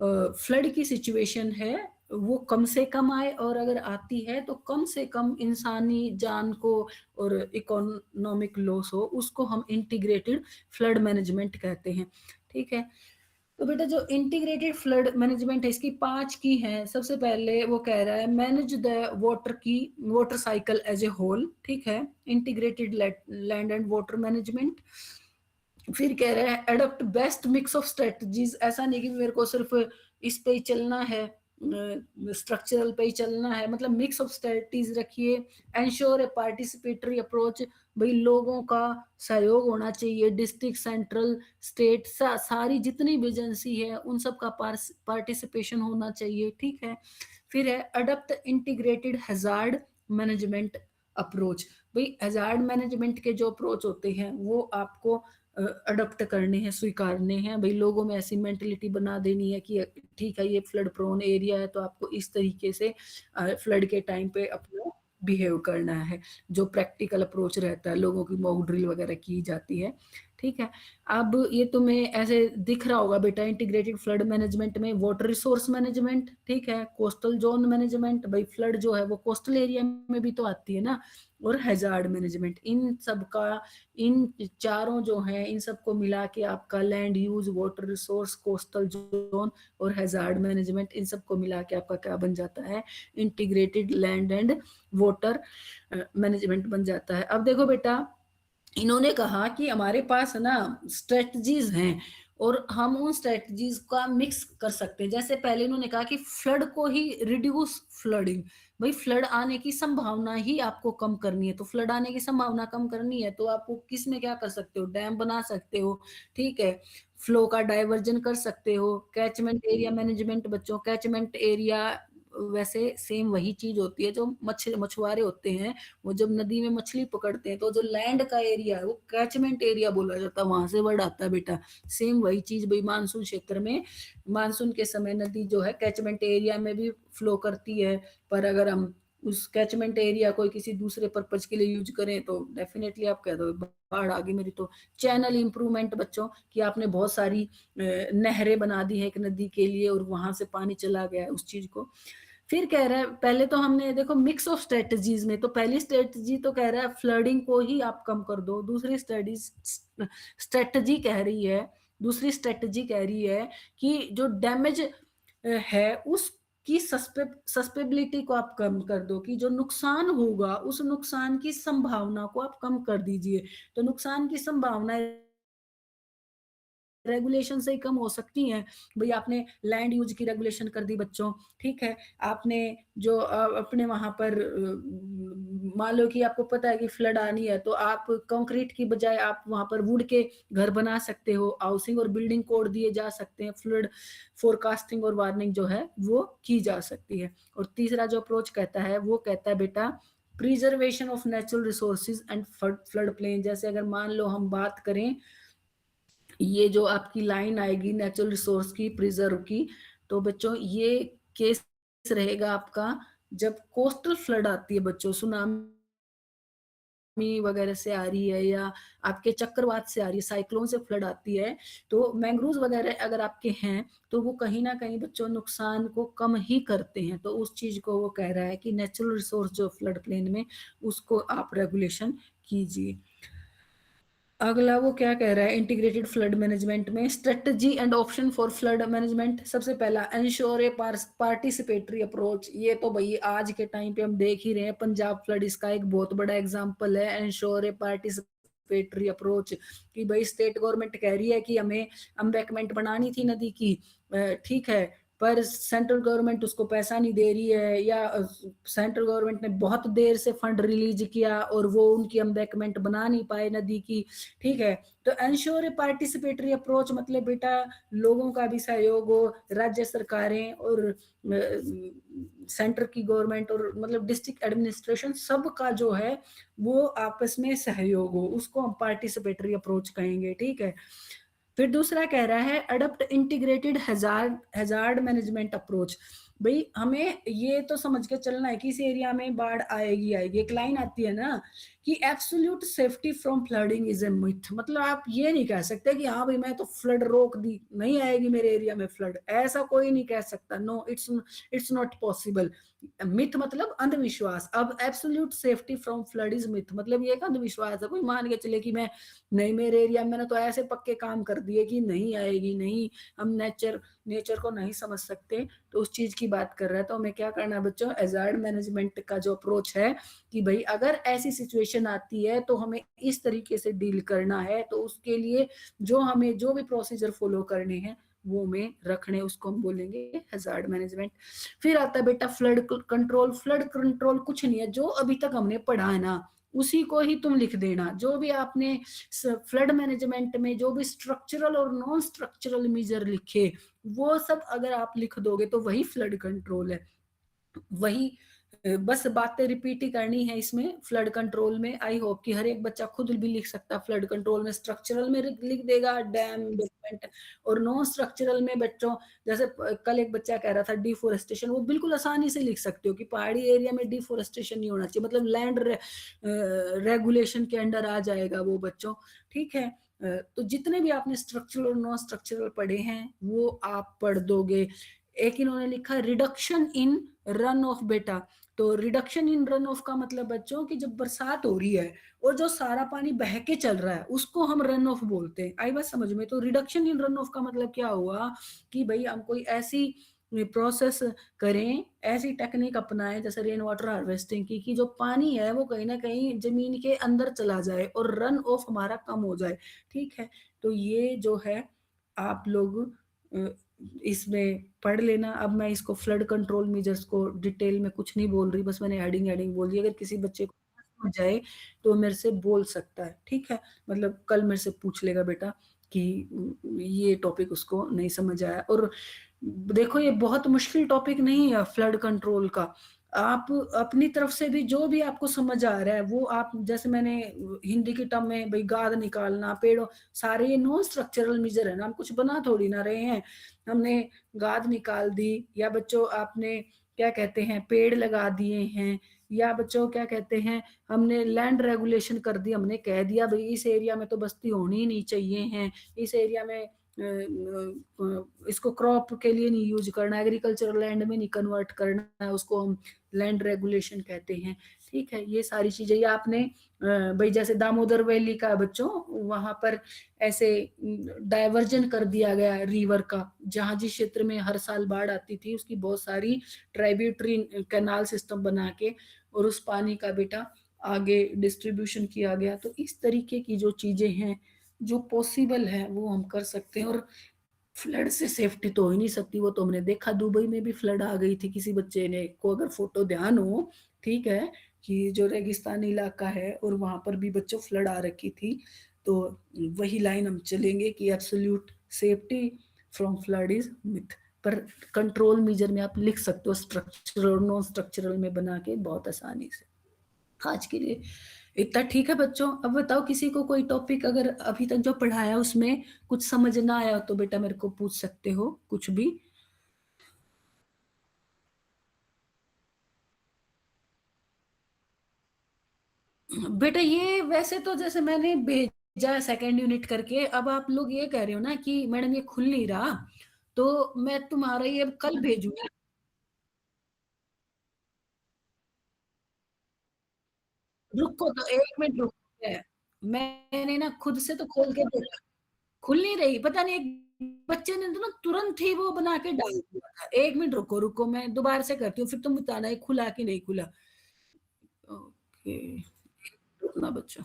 फ्लड की सिचुएशन है वो कम से कम आए, और अगर आती है तो कम से कम इंसानी जान को और इकोनॉमिक लॉस हो, उसको हम इंटीग्रेटेड फ्लड मैनेजमेंट कहते हैं। ठीक है, तो बेटा जो इंटीग्रेटेड फ्लड मैनेजमेंट है इसकी 5 की है। सबसे पहले वो कह रहा है manage the water cycle as a whole. ठीक है, integrated land and water management. फिर कह रहे हैं adopt best mix of strategies. ऐसा नहीं कि मेरे को सिर्फ इस पे ही चलना है, स्ट्रक्चरल पे ही चलना है, मतलब मिक्स ऑफ स्ट्रेटजीज रखिए। एंश्योर ए पार्टिसिपेटरी अप्रोच, भाई लोगों का सहयोग होना चाहिए, डिस्ट्रिक्ट सेंट्रल स्टेट सारी जितनी भी एजेंसी है उन सब का पार्टिसिपेशन होना चाहिए। ठीक है, फिर है adopt integrated hazard management approach. भाई हैजार्ड मैनेजमेंट के जो अप्रोच होते हैं वो आपको अडॉप्ट करने हैं, स्वीकारने हैं। भाई लोगों में ऐसी मेंटेलिटी बना देनी है कि ठीक है ये फ्लड प्रोन एरिया है तो आपको इस तरीके से फ्लड के टाइम पे अपना बिहेव करना है। जो प्रैक्टिकल अप्रोच रहता है, लोगों की मॉक ड्रिल वगैरह की जाती है। ठीक है, अब ये तुम्हें ऐसे दिख रहा होगा बेटा इंटीग्रेटेड फ्लड मैनेजमेंट में वाटर रिसोर्स मैनेजमेंट, ठीक है, कोस्टल जोन मैनेजमेंट, भाई फ्लड जो है वो कोस्टल एरिया में भी तो आती है ना, और हैजार्ड मैनेजमेंट। इन सब का, इन चारों जो हैं इन सबको मिला के आपका land use, water resource, coastal zone और हैजार्ड मैनेजमेंट, इन सबको मिला के आपका क्या बन जाता है, integrated land and water management बन जाता है। अब देखो बेटा इन्होंने कहा कि हमारे पास ना स्ट्रेटजीज हैं और हम उन स्ट्रेटजीज का मिक्स कर सकते हैं। जैसे पहले इन्होंने कहा कि फ्लड को ही रिड्यूस फ्लडिंग, भाई फ्लड आने की संभावना ही आपको कम करनी है। तो फ्लड आने की संभावना कम करनी है तो आपको किस में क्या कर सकते हो, डैम बना सकते हो। ठीक है, फ्लो का डाइवर्जन कर सकते हो। कैचमेंट एरिया मैनेजमेंट बच्चों, कैचमेंट एरिया वैसे सेम वही चीज होती है जो मछुआरे होते हैं, वो जब नदी में मछली पकड़ते हैं तो जो लैंड का एरिया है वो कैचमेंट एरिया बोला जाता है, वहां से वर्ड आता है बेटा। सेम वही चीज भाई मानसून क्षेत्र में, मानसून के समय नदी जो है कैचमेंट एरिया में भी फ्लो करती है। पर अगर हम उस कैचमेंट एरिया को किसी दूसरे पर्पज के लिए यूज करें तो डेफिनेटली आप कह दो बाढ़ आ गई मेरी। तो चैनल इंप्रूवमेंट बच्चों कि आपने बहुत सारी नहरें बना दी है एक नदी के लिए और वहां से पानी चला गया है उस चीज को। फिर कह रहा है, पहले तो हमने देखो मिक्स ऑफ स्ट्रेटजीज में, तो पहली स्ट्रेटजी तो कह रहा है फ्लडिंग को ही आप कम कर दो। दूसरी स्ट्रेटजी कह रही है, दूसरी स्ट्रेटजी कह रही है कि जो डैमेज है उसकी सस्पेबिलिटी को आप कम कर दो, कि जो नुकसान होगा उस नुकसान की संभावना को आप कम कर दीजिए। तो नुकसान की संभावना रेगुलेशन से ही कम हो सकती हैं। भाई आपने लैंड यूज की रेगुलेशन कर दी बच्चों, ठीक है, आपने जो अपने वहां पर मान लो कि आपको पता है कि फ्लड आनी है तो आप कंक्रीट की बजाय आप वहां पर वुड के घर बना सकते हो। हाउसिंग और बिल्डिंग कोड दिए जा सकते हैं, फ्लड फोरकास्टिंग और वार्निंग जो है वो की जा सकती है। और तीसरा जो अप्रोच कहता है वो कहता है बेटा preservation of natural resources and flood plain. जैसे अगर मान लो हम बात करें, ये जो आपकी लाइन आएगी नेचुरल रिसोर्स की प्रिजर्व की, तो बच्चों ये केस रहेगा आपका जब कोस्टल फ्लड आती है बच्चों, सुनामी वगैरह से आ रही है या आपके चक्रवात से आ रही है, साइक्लोन से फ्लड आती है, तो मैंग्रोव वगैरह अगर आपके हैं तो वो कहीं ना कहीं बच्चों नुकसान को कम ही करते हैं। तो उस चीज को वो कह रहा है कि नेचुरल रिसोर्स जो फ्लड प्लेन में उसको आप रेगुलेशन कीजिए। अगला वो क्या कह रहा है इंटीग्रेटेड फ्लड मैनेजमेंट में, strategy and option for flood management. सबसे पहला एंश्योर ए पार्टिसिपेटरी अप्रोच। ये तो भाई आज के टाइम पे हम देख ही रहे हैं, पंजाब फ्लड इसका एक बहुत बड़ा एग्जांपल है। एंश्योर ए पार्टिसिपेटरी अप्रोच कि भाई स्टेट गवर्नमेंट कह रही है कि हमें एम्बैंकमेंट बनानी थी नदी की, ठीक है, पर सेंट्रल गवर्नमेंट उसको पैसा नहीं दे रही है, या सेंट्रल गवर्नमेंट ने बहुत देर से फंड रिलीज किया और वो उनकी एम्बैंकमेंट बना नहीं पाए नदी की। ठीक है, तो एंश्योर पार्टिसिपेटरी अप्रोच मतलब बेटा लोगों का भी सहयोग हो, राज्य सरकारें और सेंटर की गवर्नमेंट और मतलब डिस्ट्रिक्ट एडमिनिस्ट्रेशन सबका जो है वो आपस में सहयोग हो, उसको हम पार्टिसिपेटरी अप्रोच कहेंगे। ठीक है, फिर दूसरा कह रहा है adopt integrated hazard management approach. भई हमें ये तो समझ के चलना है कि इस एरिया में बाढ़ आएगी, आएगी। एक लाइन आती है ना कि absolute safety from flooding is a myth, मतलब आप ये नहीं कह सकते कि हाँ, भई मैं तो फ्लड रोक दी, नहीं आएगी मेरे एरिया में फ्लड, ऐसा कोई नहीं कह सकता। No, it's not possible. Myth मतलब अंधविश्वास। अब absolute safety from flood is myth मतलब ये एक अंधविश्वास है। कोई मान के चले कि मैं नहीं, मेरे एरिया में मैंने तो ऐसे पक्के काम कर दिए कि नहीं आएगी, नहीं, हम नेचर को नहीं समझ सकते, तो उस चीज की बात कर रहा है। तो हमें क्या करना है बच्चों, हैजार्ड मैनेजमेंट का जो अप्रोच है कि भाई अगर ऐसी सिचुएशन आती है तो हमें इस तरीके से डील करना है, तो उसके लिए जो हमें जो भी प्रोसीजर फॉलो करने हैं वो में रखने, उसको हम बोलेंगे हैजार्ड मैनेजमेंट। फिर आता है बेटा फ्लड कंट्रोल। फ्लड कंट्रोल कुछ नहीं है, जो अभी तक हमने पढ़ा है ना उसी को ही तुम लिख देना। जो भी आपने फ्लड मैनेजमेंट में जो भी स्ट्रक्चरल और नॉन स्ट्रक्चरल मेजर लिखे, वो सब अगर आप लिख दोगे तो वही फ्लड कंट्रोल है। वही बस बातें रिपीट ही करनी है इसमें फ्लड कंट्रोल में। आई होप कि हर एक बच्चा खुद भी लिख सकता है फ्लड कंट्रोल में। स्ट्रक्चरल में लिख देगा डैम डेवलपमेंट, और नॉन स्ट्रक्चरल में बच्चों जैसे कल एक बच्चा कह रहा था डिफोरेस्टेशन, वो बिल्कुल आसानी से लिख सकते हो कि पहाड़ी एरिया में डिफोरेस्टेशन नहीं होना चाहिए, मतलब लैंड रेगुलेशन के अंडर आ जाएगा वो बच्चों। ठीक है, तो जितने भी आपने स्ट्रक्चरल और नॉन स्ट्रक्चरल पढ़े हैं वो आप पढ़ दोगे। एक इन्होंने लिखा रिडक्शन इन रन ऑफ बेटा। तो रिडक्शन इन रन ऑफ का मतलब बच्चों की जब बरसात हो रही है और जो सारा पानी बह के चल रहा है उसको हम रन ऑफ बोलते हैं। आई बात समझ में? तो रिडक्शन इन रन ऑफ का मतलब क्या हुआ कि भाई हम कोई ऐसी प्रोसेस करें, ऐसी टेक्निक अपनाएं जैसे रेन वाटर हार्वेस्टिंग की, कि जो पानी है वो कहीं ना कहीं जमीन के अंदर चला जाए और रन ऑफ हमारा कम हो जाए। ठीक है, तो ये जो है आप लोग इसमें पढ़ लेना। अब मैं इसको फ्लड कंट्रोल मेजर्स को डिटेल में कुछ नहीं बोल रही, बस मैंने हेडिंग हेडिंग बोल दी। अगर किसी बच्चे को समझ जाए तो मेरे से बोल सकता है। ठीक है, मतलब कल मेरे से पूछ लेगा बेटा कि ये टॉपिक उसको नहीं समझ आया। और देखो ये बहुत मुश्किल टॉपिक नहीं है फ्लड कंट्रोल का। आप अपनी तरफ से भी जो भी आपको समझ आ रहा है वो आप, जैसे मैंने हिंदी की टर्म में भाई गाद निकालना, पेड़ों, सारे ये नॉन स्ट्रक्चरल मेजर है ना, हम कुछ बना थोड़ी ना रहे हैं। हमने गाद निकाल दी, या बच्चों आपने क्या कहते हैं पेड़ लगा दिए हैं, या बच्चों क्या कहते हैं हमने लैंड रेगुलेशन कर दी, हमने कह दिया भाई इस एरिया में तो बस्ती होनी ही नहीं चाहिए है, इस एरिया में इसको क्रॉप के लिए नहीं यूज करना, एग्रीकल्चरल लैंड में नहीं कन्वर्ट करना है, उसको हम लैंड रेगुलेशन कहते हैं। ठीक है, ये सारी चीजें ये आपने भाई जैसे दामोदर वैली का बच्चों वहां पर ऐसे डाइवर्जन कर दिया गया रिवर का, जहां जिस क्षेत्र में हर साल बाढ़ आती थी उसकी बहुत सारी ट्राइब्यूटरी कैनाल सिस्टम बना के और उस पानी का बेटा आगे डिस्ट्रीब्यूशन किया गया। तो इस तरीके की जो चीजें हैं जो पॉसिबल है वो हम कर सकते हैं। और फ्लड से सेफ्टी तो हो ही नहीं सकती, वो तो हमने देखा दुबई में भी फ्लड आ गई थी, किसी बच्चे ने को अगर फोटो ध्यान हो, ठीक है, कि जो रेगिस्तानी इलाका है और वहां पर भी बच्चों फ्लड आ रखी थी। तो वही लाइन हम चलेंगे कि absolute safety from flood is myth, पर कंट्रोल मेजर में आप लिख सकते हो स्ट्रक्चरल और नॉन स्ट्रक्चरल में बना के बहुत आसानी से। आज के लिए इतना ठीक है बच्चों। अब बताओ किसी को कोई टॉपिक अगर अभी तक जो पढ़ाया उसमें कुछ समझ ना आया तो बेटा मेरे को पूछ सकते हो कुछ भी। बेटा ये वैसे तो जैसे मैंने भेजा सेकेंड यूनिट करके, अब आप लोग ये कह रहे हो ना कि मैडम ये खुल नहीं रहा, तो मैं तुम्हारा ये अब कल भेजूंगी। रुको तो 1 मिनट रुको, मैंने ना खुद से तो खोल के देखा, खुल नहीं रही, पता नहीं एक बच्चे ने तो ना तुरंत ही वो बना के डाल दिया था। 1 मिनट रुको रुको, मैं दोबारा से करती हूँ फिर तुम बताना है खुला कि नहीं खुला। ओके, रुकना बच्चों।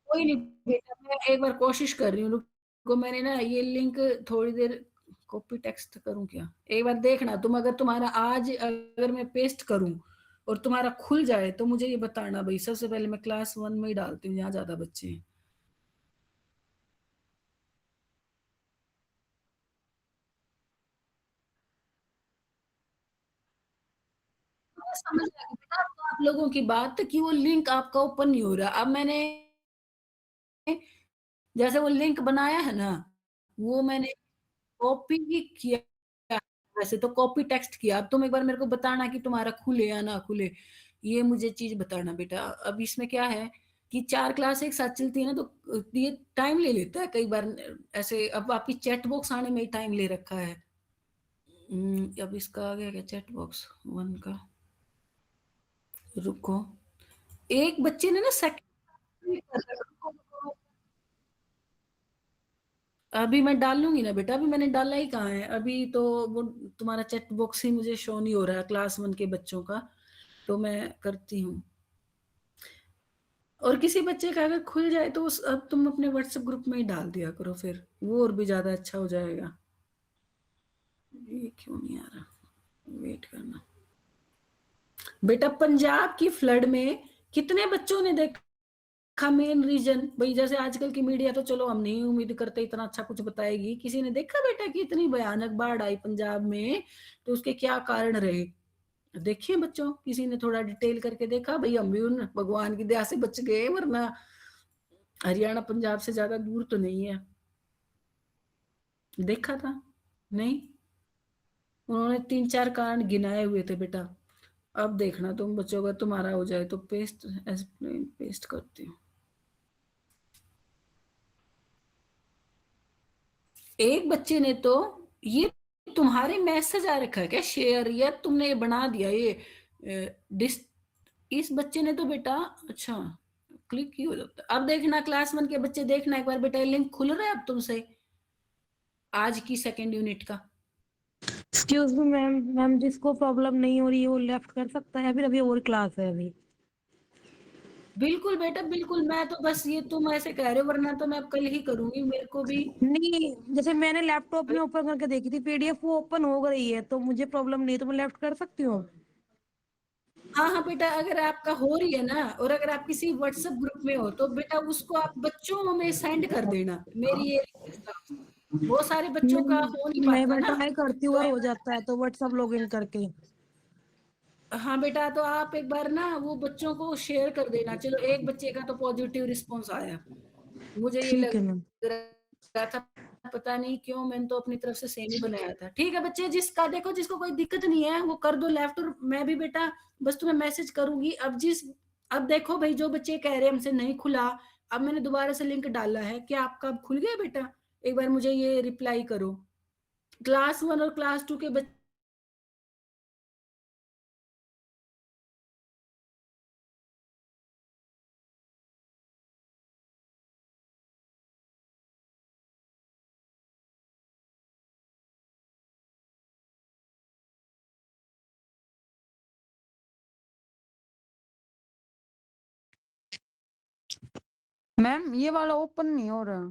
कोई नहीं बेटा, मैं एक बार कोशिश कर रही हूँ, रुको। मैंने ना ये लिंक थोड़ी देर कॉपी टेक्स्ट करूँ क्या, एक बार देखना तुम, अगर तुम्हारा आज अगर मैं पेस्ट करूँ और तुम्हारा खुल जाए तो मुझे ये बताना भाई। सबसे पहले मैं क्लास 1 में ही डालती हूँ, यहाँ ज्यादा बच्चे हैं। मैं समझ आ गई बेटा आप लोगों की बात कि वो लिंक आपका ओपन नहीं हो रहा। अब मैंने जैसे वो लिंक बनाया है ना, वो मैंने कॉपी ही किया, वैसे तो कॉपी टेक्स्ट किया। अब तुम एक बार मेरे को बताना कि तुम्हारा खुले या ना खुले, ये मुझे चीज़ बताना बेटा। अब इसमें क्या है कि 4 क्लास एक साथ चलती है ना, तो ये टाइम ले लेता है कई बार ऐसे। अब आपकी चैट बॉक्स आने में ही टाइम ले रखा है। अब इसका आ गया क्या चैट बॉक्स 1 का? रुको, एक बच्चे ने ना सेकंड अभी मैं डालूँगी ना बेटा, अभी मैंने डाला ही कहाँ है? अभी तो वो तुम्हारा चैट बॉक्स ही मुझे शो नहीं हो रहा है क्लास 1 के बच्चों का, तो मैं करती हूँ। और किसी बच्चे का अगर खुल जाए तो उस अब तुम अपने व्हाट्सएप ग्रुप में ही डाल दिया करो फिर, वो और भी ज़्यादा अच्छा हो जाएगा। ये क्यों नहीं आ रहा? वेट करना। बेटा पंजाब की फ्लड में कितने बच्चों ने देखा मेन रीज़न? भई जैसे आजकल की मीडिया तो चलो हम नहीं उम्मीद करते इतना अच्छा कुछ बताएगी। किसी ने देखा बेटा कि इतनी भयानक बाढ़ आई पंजाब में, तो उसके क्या कारण रहे? देखिए बच्चों, किसी ने थोड़ा डिटेल करके देखा? भई हम भी उन भगवान की दया से बच गए, वरना हरियाणा पंजाब से ज़्यादा दूर तो नहीं है। देखा था? नहीं? उन्होंने 3-4 कारण गिनाए हुए थे बेटा। अब देखना तुम बच्चों का तुम्हारा हो जाए तो पेस्ट करती हूँ। एक बच्चे ने तो ये तुम्हारे मैसेज आ रखा है क्या शेयर, या तुमने ये बना दिया ये डिस इस बच्चे ने तो बेटा अच्छा क्लिक ही हो जाता है। अब देखना क्लास 1 के बच्चे, देखना एक बार बेटा, लिंक खुल रहा है अब तुमसे आज की सेकंड यूनिट का। एक्सक्यूज मी मैम, मैम जिसको प्रॉब्लम नहीं हो रही है वो लेफ्ट कर सकता है, फिर अभी और क्लास है अभी। बिल्कुल बेटा बिल्कुल, मैं तो बस ये तुम ऐसे कह रहे हो, वरना तो मैं अब कल ही करूंगी, मेरे को भी। नहीं, जैसे मैंने लैपटॉप में ओपन करके देखी थी पीडीएफ, वो ओपन हो गई है तो मुझे प्रॉब्लम नहीं है, तो मैं लेफ्ट कर सकती हूँ। हाँ हाँ बेटा, अगर आपका हो रही है ना, और अगर आप किसी व्हाट्सएप ग्रुप में हो तो बेटा उसको आप बच्चों में सेंड कर देना, मेरी ये रिक्वेस्ट है आपसे। बहुत सारे बच्चों का हो नहीं मैं पाता मैं ना, ट्राई करती हूँ तो और हो जाता है तो व्हाट्सएप लॉग इन करके। हाँ बेटा, तो आप एक बार ना वो बच्चों को शेयर कर देना। चलो एक बच्चे का तो पॉजिटिव रिस्पॉन्स आया, मुझे ये ठीक लग है मैम। रहा था, पता नहीं क्यों, मैंने तो अपनी तरफ से सेम ही बनाया था। ठीक है बच्चे, जिसका देखो जिसको कोई दिक्कत नहीं है वो कर दो लेफ्ट, और मैं भी बेटा बस तुम्हें मैसेज करूंगी। अब देखो भाई, जो बच्चे कह रहे हैं हमसे नहीं खुला, अब मैंने दोबारा से लिंक डाला है, क्या आपका अब खुल गया बेटा? एक बार मुझे ये रिप्लाई करो। क्लास 1 और क्लास 2 के बच्चे मैम ये वाला ओपन नहीं हो रहा।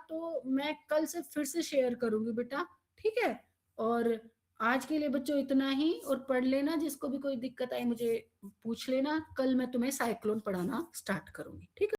तो मैं कल से फिर से शेयर करूंगी बेटा, ठीक है? और आज के लिए बच्चों इतना ही, और पढ़ लेना, जिसको भी कोई दिक्कत आई मुझे पूछ लेना। कल मैं तुम्हें साइक्लोन पढ़ाना स्टार्ट करूंगी, ठीक है?